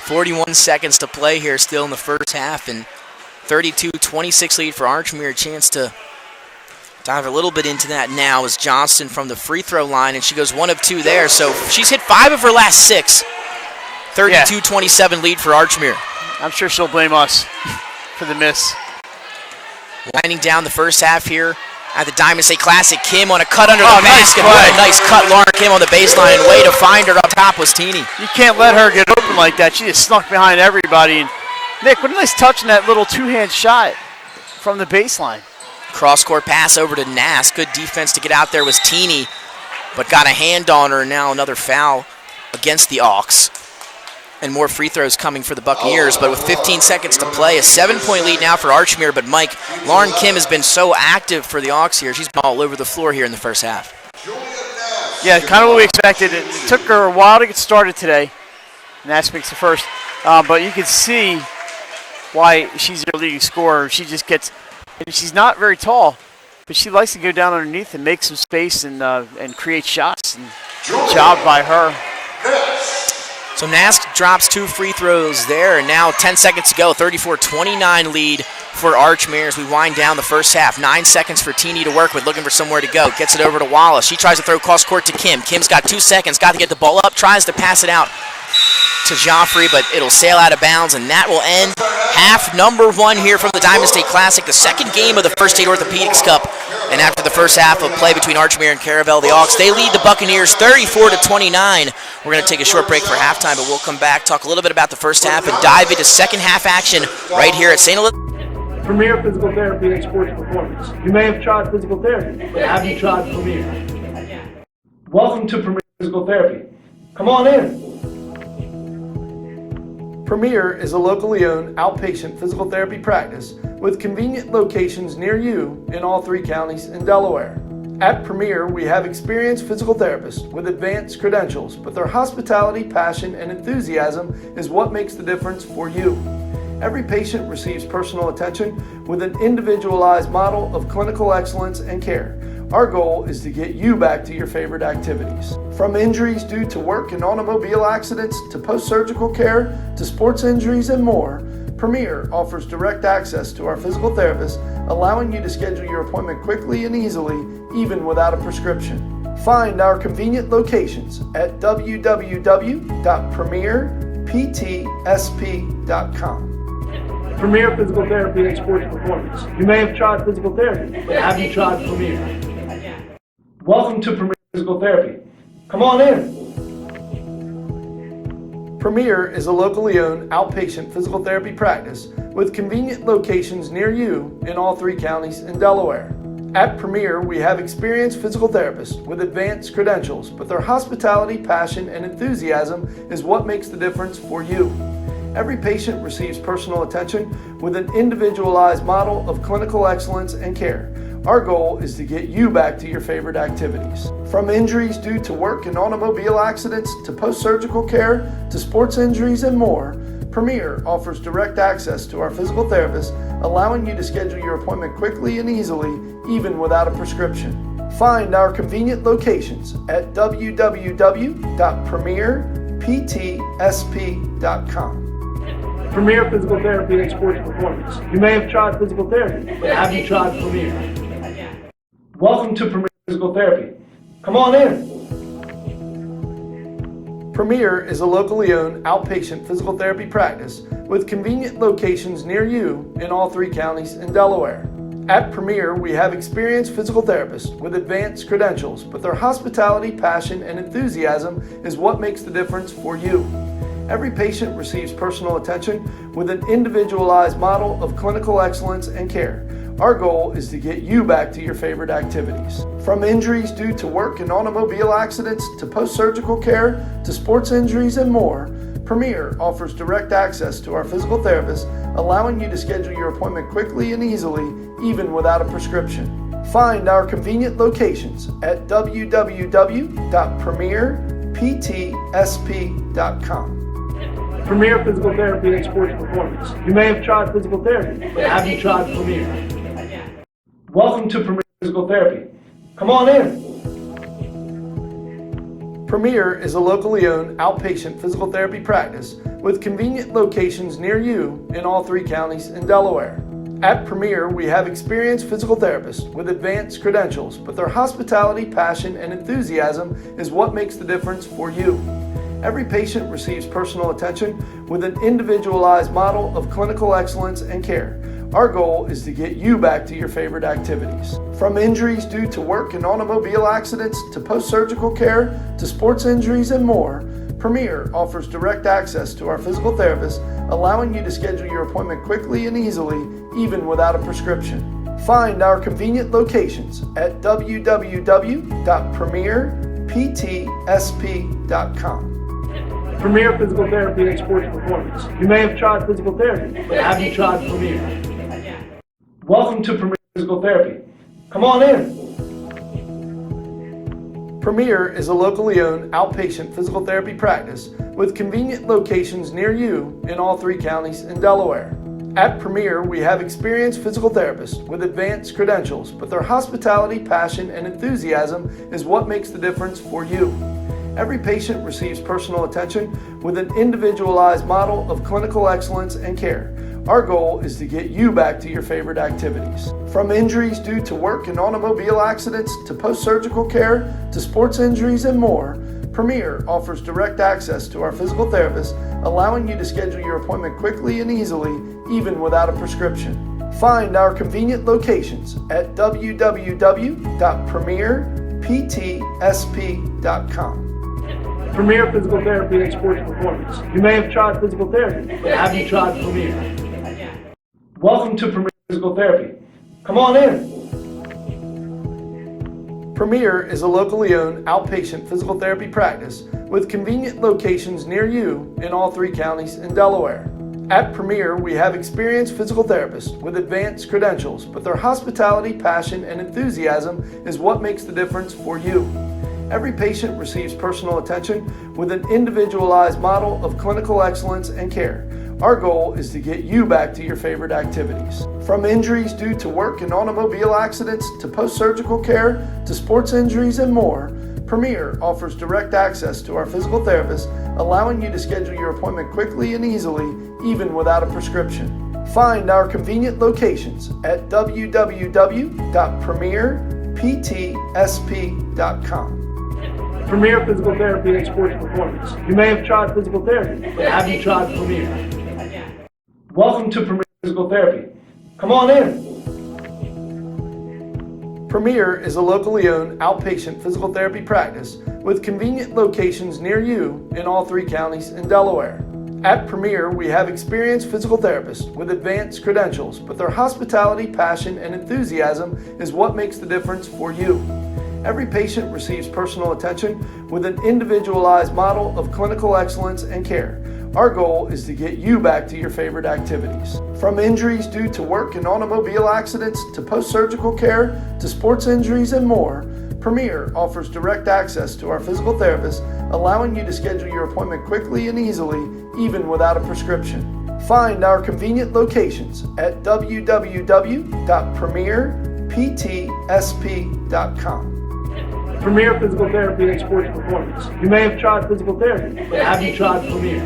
41 seconds to play here still in the first half, and 32-26 lead for Archmere. A chance to dive a little bit into that now as Johnston from the free throw line, and she goes 1 of 2 there. So she's hit 5 of her last 6. 32-27 lead for Archmere. I'm sure she'll blame us for the miss. Winding down the first half here at the Diamond State Classic. Kim on a cut under the nice basket. play. What a nice cut. Lauren Kim on the baseline, and way to find her up top was Teeny. You can't let her get open like that. She just snuck behind everybody. And Nick, what a nice touch in that little 2-hand shot from the baseline. Cross-court pass over to Nass. Good defense to get out there was Teeny, but got a hand on her. Now another foul against the Auks. And more free throws coming for the Buccaneers, but with 15 seconds to play, a 7-point lead now for Archmere. But Mike, Lauren Kim has been so active for the Auks here. She's been all over the floor here in the first half. Yeah, kind of what we expected. It took her a while to get started today. Nass makes the first. But you can see why she's their leading scorer. She just gets, and she's not very tall, but she likes to go down underneath and make some space and create shots. And good job by her. So Nask drops 2 free throws there, and now 10 seconds to go. 34-29 lead for Archmere as we wind down the first half. 9 seconds for Teeny to work with, looking for somewhere to go. Gets it over to Wallace. She tries to throw cross court to Kim. Kim's got 2 seconds, got to get the ball up, tries to pass it out to Joffrey, but it'll sail out of bounds, and that will end half number 1 here from the Diamond State Classic, the second game of the First State Orthopedics Cup. And after the first half of play between Archmere and Caravel, the Auks, they lead the Buccaneers 34-29. We're going to take a short break for halftime, but we'll come back, talk a little bit about the first half, and dive into second half action right here at St. Elizabeth. Premier Physical Therapy and Sports Performance. You may have tried physical therapy, but have you tried Premier? Welcome to Premier Physical Therapy. Come on in. Premier is a locally owned outpatient physical therapy practice with convenient locations near you in all 3 counties in Delaware. At Premier, we have experienced physical therapists with advanced credentials, but their hospitality, passion, and enthusiasm is what makes the difference for you. Every patient receives personal attention with an individualized model of clinical excellence and care. Our goal is to get you back to your favorite activities. From injuries due to work and automobile accidents to post-surgical care to sports injuries and more, Premier offers direct access to our physical therapists, allowing you to schedule your appointment quickly and easily, even without a prescription. Find our convenient locations at www.premierptsp.com. Premier Physical Therapy and Sports Performance. You may have tried physical therapy, but have you tried Premier? Welcome to Premier Physical Therapy. Come on in. Premier is a locally owned outpatient physical therapy practice with convenient locations near you in all 3 counties in Delaware. At Premier, we have experienced physical therapists with advanced credentials, but their hospitality, passion, and enthusiasm is what makes the difference for you. Every patient receives personal attention with an individualized model of clinical excellence and care. Our goal is to get you back to your favorite activities. From injuries due to work and automobile accidents to post-surgical care to sports injuries and more, Premier offers direct access to our physical therapists, allowing you to schedule your appointment quickly and easily, even without a prescription. Find our convenient locations at www.premierptsp.com. Premier Physical Therapy and Sports Performance. You may have tried physical therapy, but have you tried Premier? Welcome to Premier Physical Therapy. Come on in. Premier is a locally owned outpatient physical therapy practice with convenient locations near you in all 3 counties in Delaware. At Premier, we have experienced physical therapists with advanced credentials, but their hospitality, passion, and enthusiasm is what makes the difference for you. Every patient receives personal attention with an individualized model of clinical excellence and care. Our goal is to get you back to your favorite activities. From injuries due to work and automobile accidents to post-surgical care to sports injuries and more, Premier offers direct access to our physical therapists, allowing you to schedule your appointment quickly and easily, even without a prescription. Find our convenient locations at www.premierptsp.com. Premier Physical Therapy and Sports Performance. You may have tried physical therapy, but have you tried Premier? Welcome to Premier Physical Therapy. Come on in. Premier is a locally owned outpatient physical therapy practice with convenient locations near you in all 3 counties in Delaware. At Premier, we have experienced physical therapists with advanced credentials, but their hospitality, passion, and enthusiasm is what makes the difference for you. Every patient receives personal attention with an individualized model of clinical excellence and care. Our goal is to get you back to your favorite activities. From injuries due to work and automobile accidents to post-surgical care to sports injuries and more, Premier offers direct access to our physical therapists, allowing you to schedule your appointment quickly and easily, even without a prescription. Find our convenient locations at www.premierptsp.com. Premier Physical Therapy and Sports Performance. You may have tried physical therapy, but have you tried Premier? Welcome to Premier Physical Therapy. Come on in. Premier is a locally owned outpatient physical therapy practice with convenient locations near you in all 3 counties in Delaware. At Premier, we have experienced physical therapists with advanced credentials, but their hospitality, passion, and enthusiasm is what makes the difference for you. Every patient receives personal attention with an individualized model of clinical excellence and care. Our goal is to get you back to your favorite activities. From injuries due to work and automobile accidents to post-surgical care to sports injuries and more, Premier offers direct access to our physical therapists, allowing you to schedule your appointment quickly and easily, even without a prescription. Find our convenient locations at www.premierptsp.com. Premier Physical Therapy and Sports Performance. You may have tried physical therapy, but have you tried Premier? Welcome to Premier Physical Therapy. Come on in. Premier is a locally owned outpatient physical therapy practice with convenient locations near you in all 3 counties in Delaware. At Premier, we have experienced physical therapists with advanced credentials, but their hospitality, passion, and enthusiasm is what makes the difference for you. Every patient receives personal attention with an individualized model of clinical excellence and care. Our goal is to get you back to your favorite activities. From injuries due to work and automobile accidents to post-surgical care to sports injuries and more, Premier offers direct access to our physical therapists, allowing you to schedule your appointment quickly and easily, even without a prescription. Find our convenient locations at www.premierptsp.com. Premier Physical Therapy and Sports Performance. You may have tried physical therapy, but have you tried Premier? Welcome to Premier Physical Therapy. Come on in. Premier is a locally owned outpatient physical therapy practice with convenient locations near you in all 3 counties in Delaware. At Premier, we have experienced physical therapists with advanced credentials, but their hospitality, passion, and enthusiasm is what makes the difference for you. Every patient receives personal attention with an individualized model of clinical excellence and care. Our goal is to get you back to your favorite activities. From injuries due to work and automobile accidents to post-surgical care to sports injuries and more, Premier offers direct access to our physical therapists, allowing you to schedule your appointment quickly and easily, even without a prescription. Find our convenient locations at www.premierptsp.com. Premier Physical Therapy and Sports Performance. You may have tried physical therapy, but have you tried Premier?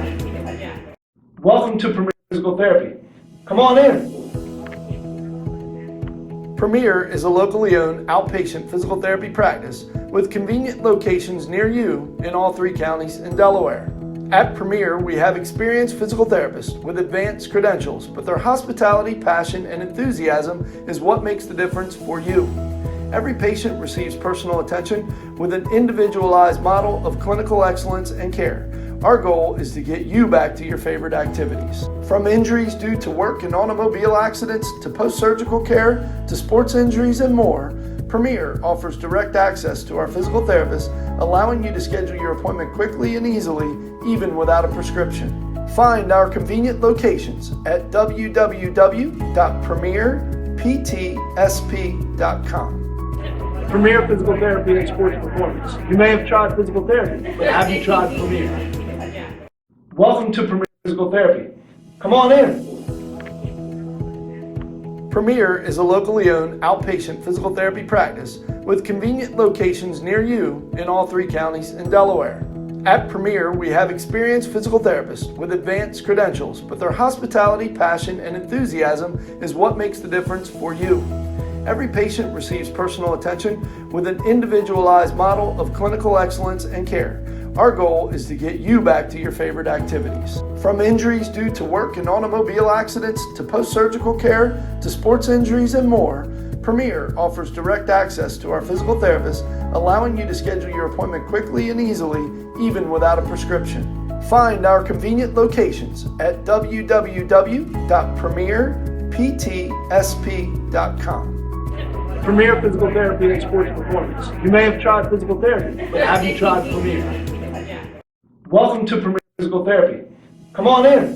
Welcome to Premier Physical Therapy. Come on in. Premier is a locally owned outpatient physical therapy practice with convenient locations near you in all 3 counties in Delaware. At Premier, we have experienced physical therapists with advanced credentials, but their hospitality, passion, and enthusiasm is what makes the difference for you. Every patient receives personal attention with an individualized model of clinical excellence and care. Our goal is to get you back to your favorite activities. From injuries due to work and automobile accidents to post-surgical care to sports injuries and more, Premier offers direct access to our physical therapists, allowing you to schedule your appointment quickly and easily, even without a prescription. Find our convenient locations at www.premierptsp.com. Premier Physical Therapy and Sports Performance. You may have tried physical therapy, but have you tried Premier? Welcome to Premier Physical Therapy. Come on in. Premier is a locally owned outpatient physical therapy practice with convenient locations near you in all 3 counties in Delaware. At Premier, we have experienced physical therapists with advanced credentials, but their hospitality, passion, and enthusiasm is what makes the difference for you. Every patient receives personal attention with an individualized model of clinical excellence and care. Our goal is to get you back to your favorite activities. From injuries due to work and automobile accidents to post-surgical care to sports injuries and more, Premier offers direct access to our physical therapists, allowing you to schedule your appointment quickly and easily, even without a prescription. Find our convenient locations at www.premierptsp.com. Premier Physical Therapy and Sports Performance. You may have tried physical therapy, but have you tried Premier? Welcome to Premier Physical Therapy. Come on in.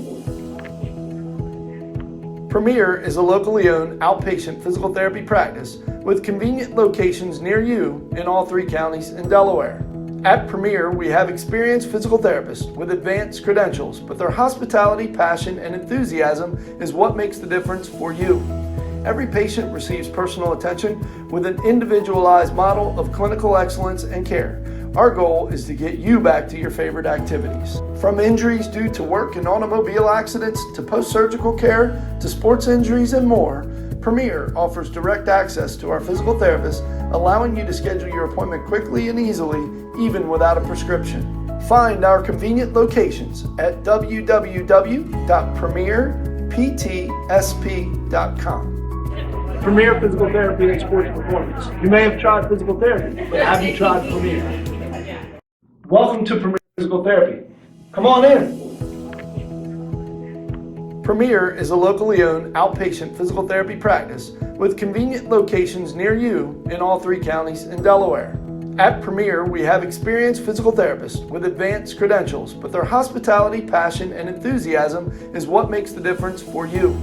Premier is a locally owned outpatient physical therapy practice with convenient locations near you in all 3 counties in Delaware. At Premier, we have experienced physical therapists with advanced credentials, but their hospitality, passion, and enthusiasm is what makes the difference for you. Every patient receives personal attention with an individualized model of clinical excellence and care. Our goal is to get you back to your favorite activities. From injuries due to work and automobile accidents to post-surgical care to sports injuries and more, Premier offers direct access to our physical therapists, allowing you to schedule your appointment quickly and easily, even without a prescription. Find our convenient locations at www.premierptsp.com. Premier Physical Therapy and Sports Performance. You may have tried physical therapy, but have you tried Premier? Welcome to Premier Physical Therapy. Come on in. Premier is a locally owned outpatient physical therapy practice with convenient locations near you in all 3 counties in Delaware. At Premier, we have experienced physical therapists with advanced credentials, but their hospitality, passion, and enthusiasm is what makes the difference for you.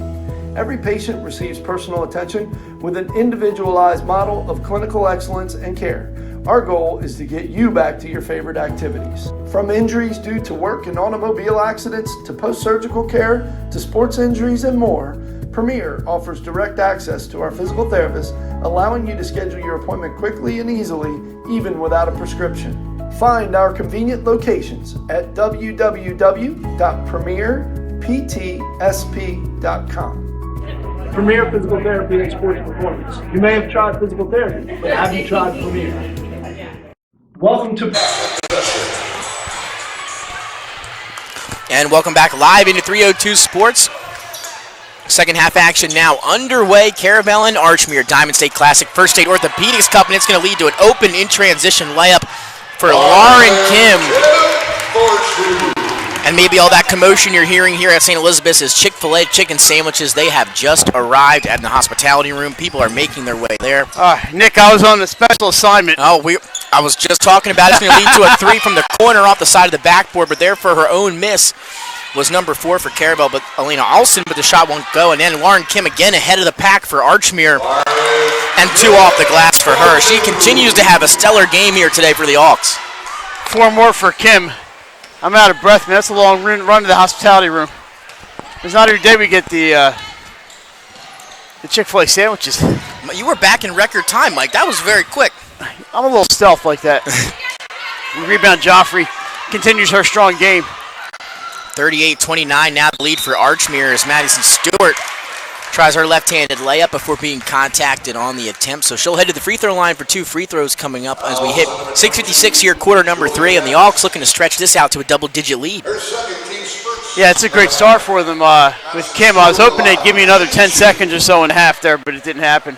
Every patient receives personal attention with an individualized model of clinical excellence and care. Our goal is to get you back to your favorite activities. From injuries due to work and automobile accidents to post-surgical care to sports injuries and more, Premier offers direct access to our physical therapists, allowing you to schedule your appointment quickly and easily, even without a prescription. Find our convenient locations at www.premierptsp.com. Premier Physical Therapy and Sports Performance. You may have tried physical therapy, but have you tried Premier? Welcome to... And welcome back live into 302 Sports. Second half action now underway. Caravel and Archmere Diamond State Classic First State Orthopedics Cup, and it's going to lead to an open in-transition layup for Lauren Kim. And maybe all that commotion you're hearing here at St. Elizabeth's is Chick-fil-A chicken sandwiches. They have just arrived at the hospitality room. People are making their way there. Nick, I was on the special assignment. I was just talking about it. It's going to lead to a 3 from the corner off the side of the backboard, but there for her own miss was number 4 for Caravel, but Alina Alston, but the shot won't go. And then Lauren Kim again ahead of the pack for Archmere, and 2 off the glass for her. She continues to have a stellar game here today for the Hawks. 4 more for Kim. I'm out of breath, man. That's a long run to the hospitality room. It's not every day we get the Chick-fil-A sandwiches. You were back in record time, Mike. That was very quick. I'm a little stealth like that. Rebound, Joffrey continues her strong game. 38-29 now the lead for Archmere as Madison Stewart tries her left-handed layup before being contacted on the attempt. So she'll head to the free throw line for 2 free throws coming up as we hit 6:56 here, quarter number 3, and the Hawks looking to stretch this out to a double-digit lead. Yeah, it's a great start for them with Kim. I was hoping they'd give me another 10 seconds or so in half there, but it didn't happen.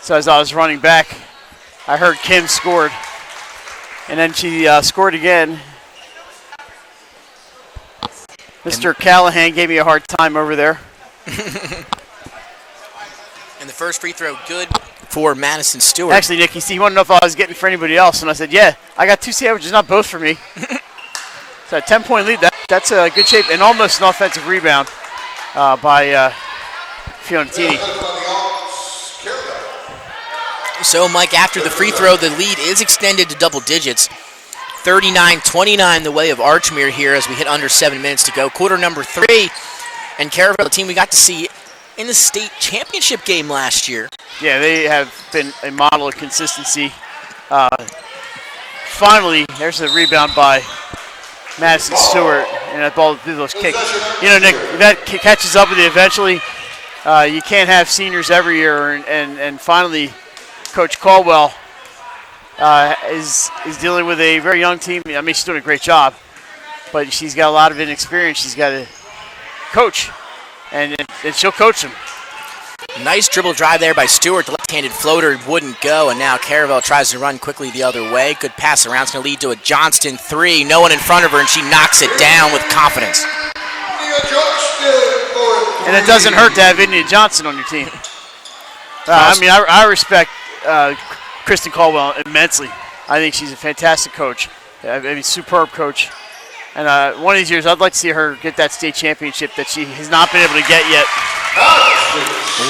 So as I was running back, I heard Kim scored, and then she scored again. Mr. Callahan gave me a hard time over there. And the first free throw good for Madison Stewart. Actually, Nick, he wanted to know if I was getting for anybody else, and I said, yeah, I got 2 sandwiches, not both for me. So a 10-point lead, that's a good shape, and almost an offensive rebound by Fiontini. So, Mike, after the free throw, the lead is extended to double digits. 39-29 the way of Archmere here as we hit under 7 minutes to go. Quarter number 3, and Caravel, the team we got to see in the state championship game last year. Yeah, they have been a model of consistency. Finally, there's a rebound by Madison Stewart, and that ball through those kicks. You know, Nick, that catches up with you eventually. You can't have seniors every year, and finally, Coach Caldwell is dealing with a very young team. I mean, she's doing a great job, but she's got a lot of inexperience. She's got to coach, and she'll coach them. Nice dribble drive there by Stewart. The left-handed floater wouldn't go, and now Caravel tries to run quickly the other way. Good pass around. It's going to lead to a Johnston 3. No one in front of her, and she knocks it down with confidence. And it doesn't hurt to have India Johnson on your team. I respect Kristen Caldwell immensely. I think she's a fantastic coach. Superb coach. And one of these years, I'd like to see her get that state championship that she has not been able to get yet.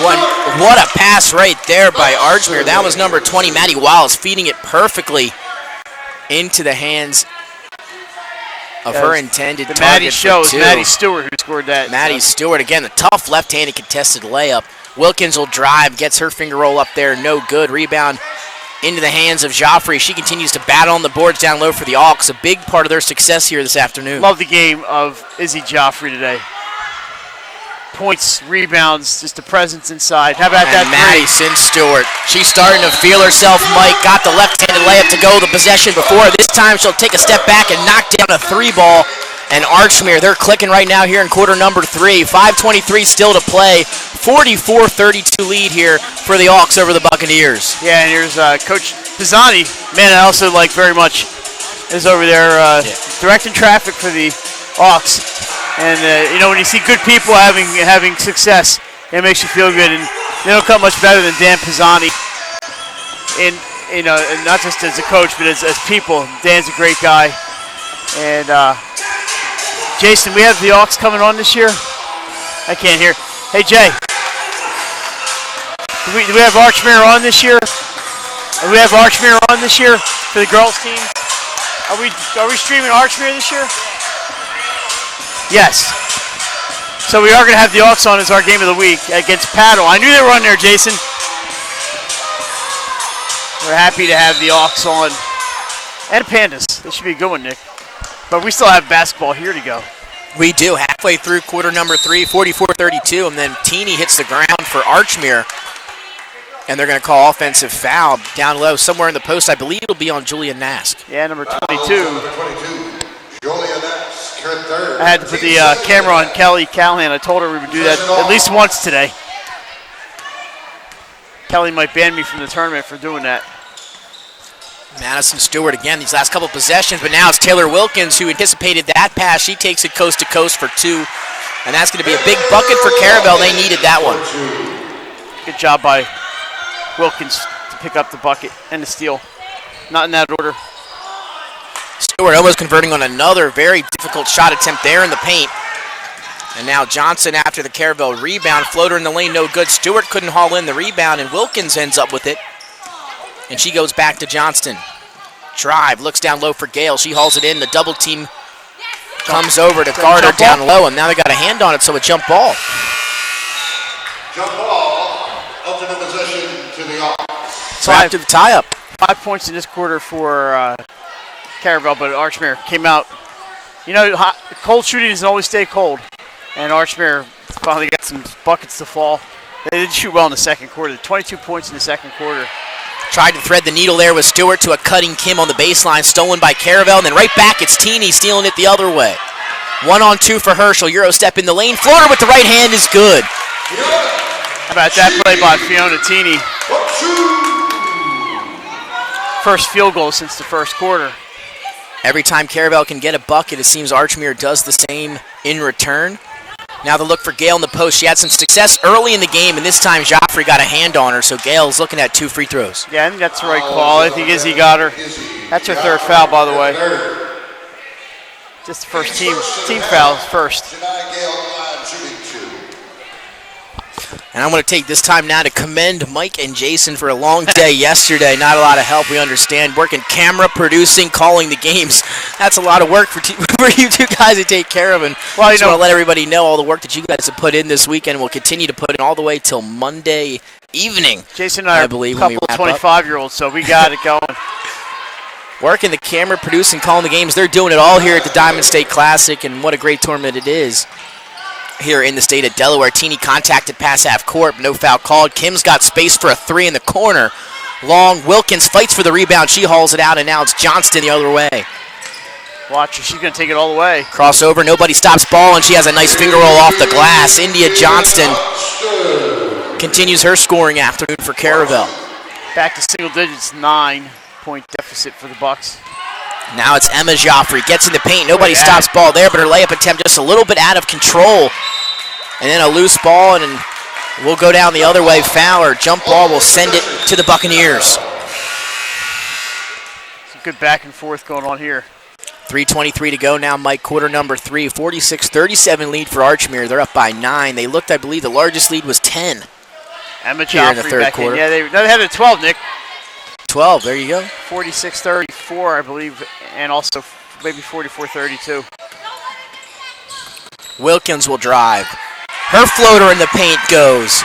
What a pass right there by Archmere. That was number 20, Maddie Wiles, feeding it perfectly into the hands of her intended target. Maddie shows Maddie Stewart who scored that. Maddie Stewart, again, a tough left-handed contested layup. Wilkins will drive, gets her finger roll up there, no good. Rebound into the hands of Joffrey. She continues to battle on the boards down low for the Hawks, a big part of their success here this afternoon. Love the game of Izzy Joffrey today. Points, rebounds, just a presence inside. How about that three? Madison Stewart. She's starting to feel herself, Mike. Got the left-handed layup to go the possession before. This time she'll take a step back and knock down a 3-ball. And Archmere, they're clicking right now here in quarter number 3. 5:23 still to play. 44-32 lead here for the Hawks over the Buccaneers. Yeah, and here's Coach Pisani. Man, I also like very much is over there directing traffic for the Hawks. And when you see good people having success, it makes you feel good. And they don't come much better than Dan Pisani. And not just as a coach, but as people. Dan's a great guy. And Jason, we have the Auks coming on this year. I can't hear. Hey Jay, do we have Archmere on this year? Do we have Archmere on this year for the girls team? Are we streaming Archmere this year? Yes. So we are going to have the Auks on as our game of the week against Paddle. I knew they were on there, Jason. We're happy to have the Auks on. And Pandas. This should be a good one, Nick. But we still have basketball here to go. We do. Halfway through quarter number 3, 44-32, and then Teeny hits the ground for Archmere. And they're going to call offensive foul down low somewhere in the post. I believe it'll be on Julia Nask. Yeah, number 22. Number 22, Julia Nask, her third. I had to put the camera on Kelly Callahan. I told her we would do that at least once today. Kelly might ban me from the tournament for doing that. Madison Stewart again these last couple possessions, but now it's Taylor Wilkins who anticipated that pass. She takes it coast to coast for 2, and that's going to be a big bucket for Caravel. They needed that one. Good job by Wilkins to pick up the bucket and the steal. Not in that order. Stewart almost converting on another very difficult shot attempt there in the paint. And now Johnson after the Caravel rebound. Floater in the lane, no good. Stewart couldn't haul in the rebound, and Wilkins ends up with it. And she goes back to Johnston. Drive, looks down low for Gale. She hauls it in. The double team comes over to guard her down low, and now they got a hand on it, so a jump ball. Jump ball, alternate possession to the Auks. So after the tie-up. 5 points in this quarter for Caravel, but Archmere came out. Cold shooting doesn't always stay cold. And Archmere finally got some buckets to fall. They did shoot well in the second quarter. 22 points in the second quarter. Tried to thread the needle there with Stewart to a cutting Kim on the baseline, stolen by Caravel, and then right back it's Teeny stealing it the other way. 1-on-2 for Herschel. Euro step in the lane. Floater with the right hand is good. How about that play by Fiona Teeny? First field goal since the first quarter. Every time Caravel can get a bucket, it seems Archmere does the same in return. Now the look for Gale in the post. She had some success early in the game, and this time Joffrey got a hand on her, so Gale's looking at 2 free throws. Yeah, I think that's the right call. I think Izzy got her. That's her third foul, by the way. Just the first team foul first. And I'm going to take this time now to commend Mike and Jason for a long day yesterday. Not a lot of help, we understand. Working camera, producing, calling the games. That's a lot of work for you two guys to take care of. And I just want to let everybody know all the work that you guys have put in this weekend and will continue to put in all the way till Monday evening. Jason and I believe, are a couple of 25-year-olds, so we got it going. Working the camera, producing, calling the games. They're doing it all here at the Diamond State Classic, and what a great tournament it is. Here in the state of Delaware, Teeny contacted pass half court, no foul called. Kim's got space for a 3 in the corner. Long, Wilkins fights for the rebound. She hauls it out, and now it's Johnston the other way. Watch her, she's going to take it all the way. Crossover, nobody stops ball, and she has a nice finger roll off the glass. India Johnston continues her scoring afternoon for Caravel. Back to single digits, 9-point deficit for the Bucks. Now it's Emma Joffrey, gets in the paint. Nobody stops ball there, but her layup attempt just a little bit out of control. And then a loose ball, and we'll go down the other way. Foul or jump ball will send it to the Buccaneers. Some good back and forth going on here. 3:23 to go now, Mike, quarter number 3. 46-37 lead for Archmere. They're up by 9. They looked, I believe, the largest lead was 10. Emma here in the Joffrey third back quarter. in. Yeah, they had a 12, Nick. 12, there you go. 46-34, I believe, and also maybe 44-32. Wilkins will drive. Her floater in the paint goes.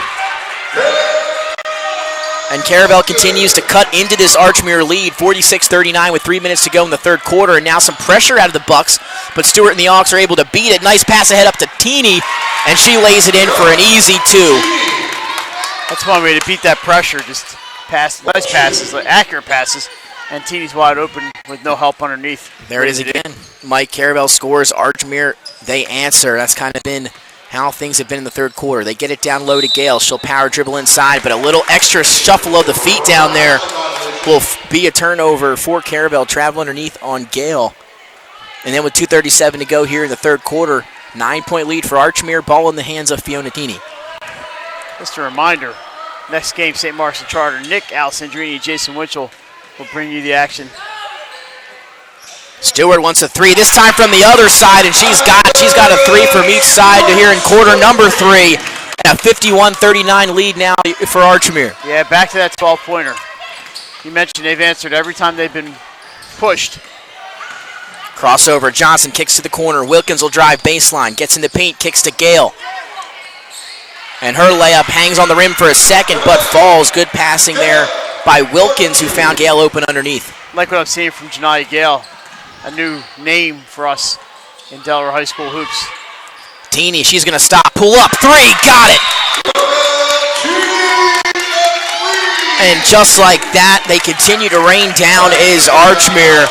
And Caravel continues to cut into this Archmere lead, 46-39 with 3 minutes to go in the third quarter. And now some pressure out of the Bucks, but Stewart and the Auks are able to beat it. Nice pass ahead up to Teeny, and she lays it in for an easy 2. That's one way to beat that pressure, just nice passes, accurate passes, and Teeny's wide open with no help underneath. There it is again. Mike, Caravel scores. Archmere, they answer. That's kind of been how things have been in the third quarter. They get it down low to Gale. She'll power dribble inside, but a little extra shuffle of the feet down there will be a turnover for Caravel. Travel underneath on Gale. And then with 2:37 to go here in the third quarter, 9-point lead for Archmere. Ball in the hands of Fiona Tini. Just a reminder, next game, St. Mark's and Charter. Nick Alessandrini and Jason Winchell will bring you the action. Stewart wants a three, this time from the other side, and she's got a three from each side here in quarter number 3. And a 51-39 lead now for Archmere. Yeah, back to that 12-pointer. You mentioned they've answered every time they've been pushed. Crossover, Johnson kicks to the corner. Wilkins will drive baseline, gets in the paint, kicks to Gale. And her layup hangs on the rim for a second, but falls. Good passing there by Wilkins, who found Gale open underneath. Like what I'm seeing from Janaya Gale, a new name for us in Delaware High School hoops. Teeny, she's going to stop. Pull up, three, got it! And just like that, they continue to rain down is Archmere.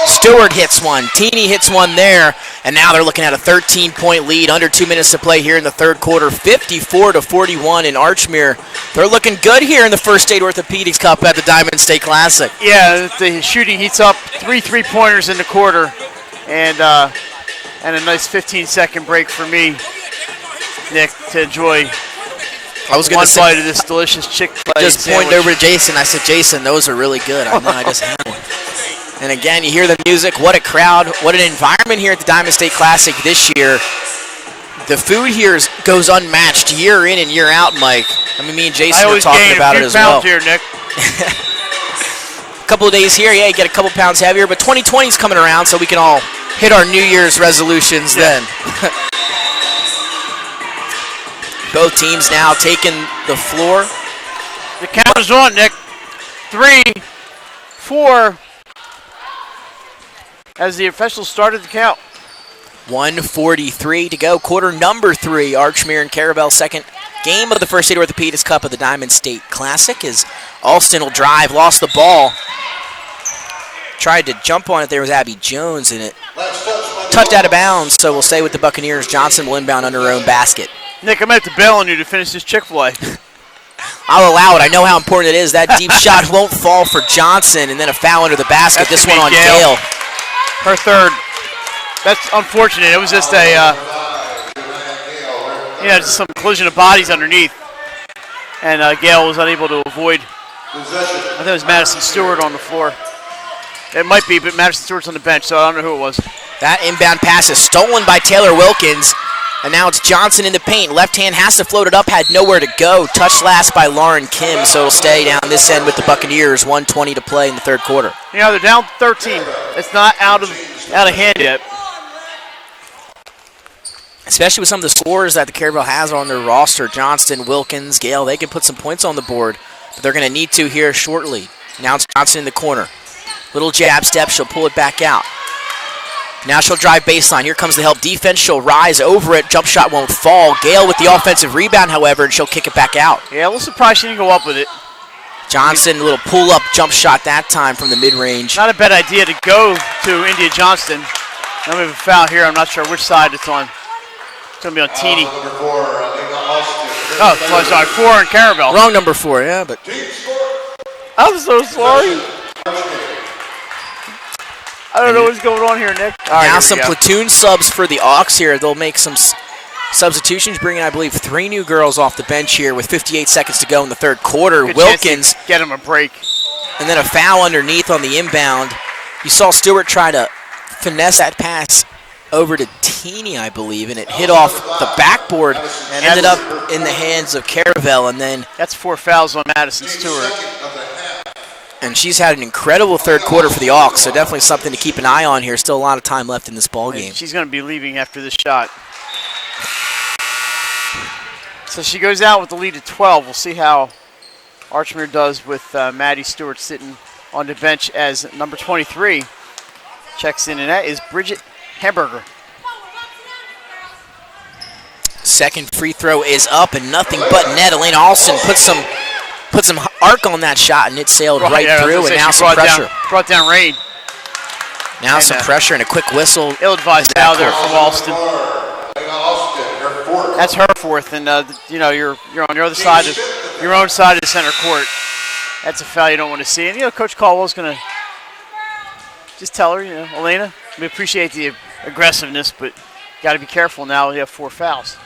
Stewart hits one, Teeny hits one there, and now they're looking at a 13-point lead, under 2 minutes to play here in the third quarter, 54-41 in Archmere. They're looking good here in the First State Orthopedics Cup at the Diamond State Classic. Yeah, the shooting heats up, 3 3-pointers in the quarter, and a nice 15-second break for me, Nick, to enjoy I was going one to say, bite of this delicious Chick-fil-A just sandwich. pointed over to Jason. I said, Jason, those are really good. I know, I just had one. And again, you hear the music. What a crowd. What an environment here at the Diamond State Classic this year. The food here goes unmatched year in and year out, Mike. I mean, me and Jason were talking about it as well. Here, Nick. A couple of days here, yeah, you get a couple pounds heavier, but 2020 is coming around, so we can all hit our New Year's resolutions then. Both teams now taking the floor. The count is on, Nick. 3, 4, as the officials started the count. 1:43 to go. Quarter number 3. Archmere and Caravel, second game of the First State Orthopedics Cup of the Diamond State Classic. As Alston will drive, lost the ball. Tried to jump on it. There was Abby Jones, and it touched out of bounds, so we'll stay with the Buccaneers. Johnson will inbound under her own basket. Nick, I'm going to have to bail on you to finish this Chick-fil-A. I'll allow it. I know how important it is. That deep shot won't fall for Johnson, and then a foul under the basket. That's this one on Gale. Her third. That's unfortunate. It was just just some collision of bodies underneath. And Gale was unable to avoid. I think it was Madison Stewart on the floor. It might be, but Madison Stewart's on the bench, so I don't know who it was. That inbound pass is stolen by Taylor Wilkins. And now it's Johnson in the paint. Left hand has to float it up, had nowhere to go. Touched last by Lauren Kim, so it'll stay down this end with the Buccaneers. 1:20 to play in the third quarter. You know, they're down 13. It's not out of hand yet. Especially with some of the scorers that the Caravel has on their roster. Johnston, Wilkins, Gale, they can put some points on the board. But they're going to need to here shortly. Now it's Johnson in the corner. Little jab step, she'll pull it back out. Now she'll drive baseline. Here comes the help defense. She'll rise over it. Jump shot won't fall. Gale with the offensive rebound, however, and she'll kick it back out. Yeah, a little surprised she didn't go up with it. Johnson, a little pull-up jump shot that time from the mid-range. Not a bad idea to go to India Johnston. Now we have a foul here. I'm not sure which side it's on. It's going to be on Teeny. Oh, sorry, 4 on Caravel. Wrong number 4, yeah, but... I'm so sorry. I don't know what's going on here, Nick. All right, now some platoon subs for the Auks here. They'll make some substitutions, bringing, I believe, 3 new girls off the bench here with 58 seconds to go in the third quarter. Good Wilkins. Get him a break. And then a foul underneath on the inbound. You saw Stewart try to finesse that pass over to Teeny, I believe, and it hit off the backboard and ended up in the hands of Caravel. And then that's 4 fouls on Madison Stewart. And she's had an incredible third quarter for the Auks, so definitely something to keep an eye on here. Still a lot of time left in this ball game. She's going to be leaving after this shot. So she goes out with the lead of 12. We'll see how Archmere does with Maddie Stewart sitting on the bench as number 23 checks in, and that is Bridget Hamburger. Second free throw is up and nothing but net. Elena Alston put some arc on that shot, and it sailed right through, and now some pressure. Brought down rain. Now some pressure and a quick whistle. Ill-advised foul there from Alston. That's her 4th, and you're on your other side of your own side of the center court. That's a foul you don't want to see. And Coach Caldwell's going to just tell her, Elena, we appreciate the aggressiveness, but got to be careful now. You have 4 fouls.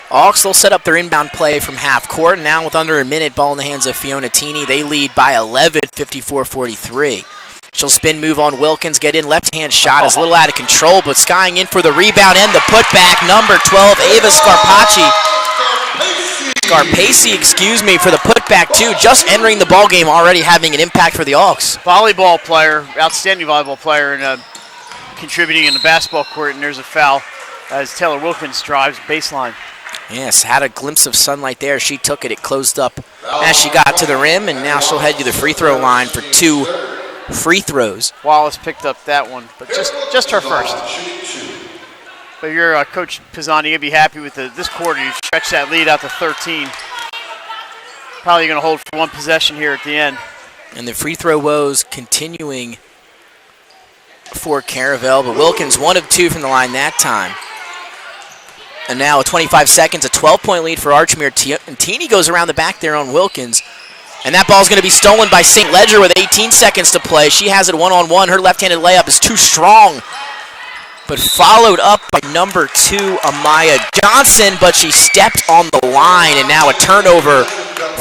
Hawks will set up their inbound play from half court. Now with under a minute, ball in the hands of Fiona Teeny. They lead by 11, 54-43. She'll spin move on Wilkins, get in, left-hand shot is a little out of control, but skying in for the rebound and the putback, number 12, Ava Scarpaci, for the putback too, just entering the ball game, already having an impact for the Hawks. Volleyball player, outstanding volleyball player, and contributing in the basketball court, and there's a foul as Taylor Wilkins drives baseline. Yes, had a glimpse of sunlight there. She took it. It closed up as she got to the rim, and now she'll head to the free throw line for 2 free throws. Wallace picked up that one, but just her first. But you're Coach Pisani, you'll be happy with this quarter. You stretch that lead out to 13. Probably going to hold for 1 possession here at the end. And the free throw woes continuing for Caravel, but Wilkins 1 of 2 from the line that time. And now with 25 seconds, a 12-point lead for Archmere. And Teeny goes around the back there on Wilkins. And that ball's going to be stolen by St. Ledger with 18 seconds to play. She has it one-on-one. Her left-handed layup is too strong, but followed up by number 2, Amaya Johnson, but she stepped on the line, and now a turnover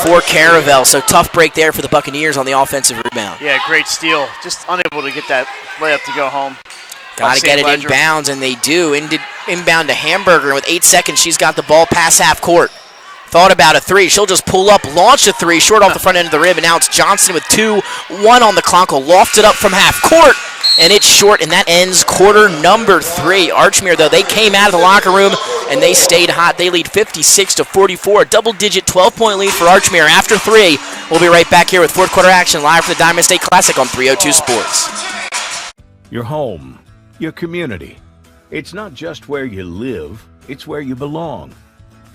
for Caravel. So tough break there for the Buccaneers on the offensive rebound. Yeah, great steal. Just unable to get that layup to go home. Got to get it inbounds, and they do. Inbound to Hamburger, and with 8 seconds, she's got the ball past half court. Thought about a 3. She'll just pull up, launch a 3, short off the front end of the rim, and now it's Johnson with 2-1 on the clock. Lofted up from half court, and it's short, and that ends quarter number 3. Archmere, though, they came out of the locker room, and they stayed hot. They lead 56-44, a double-digit 12-point lead for Archmere after 3. We'll be right back here with fourth quarter action live for the Diamond State Classic on 302 Sports. Your home, your community. It's not just where you live, it's where you belong.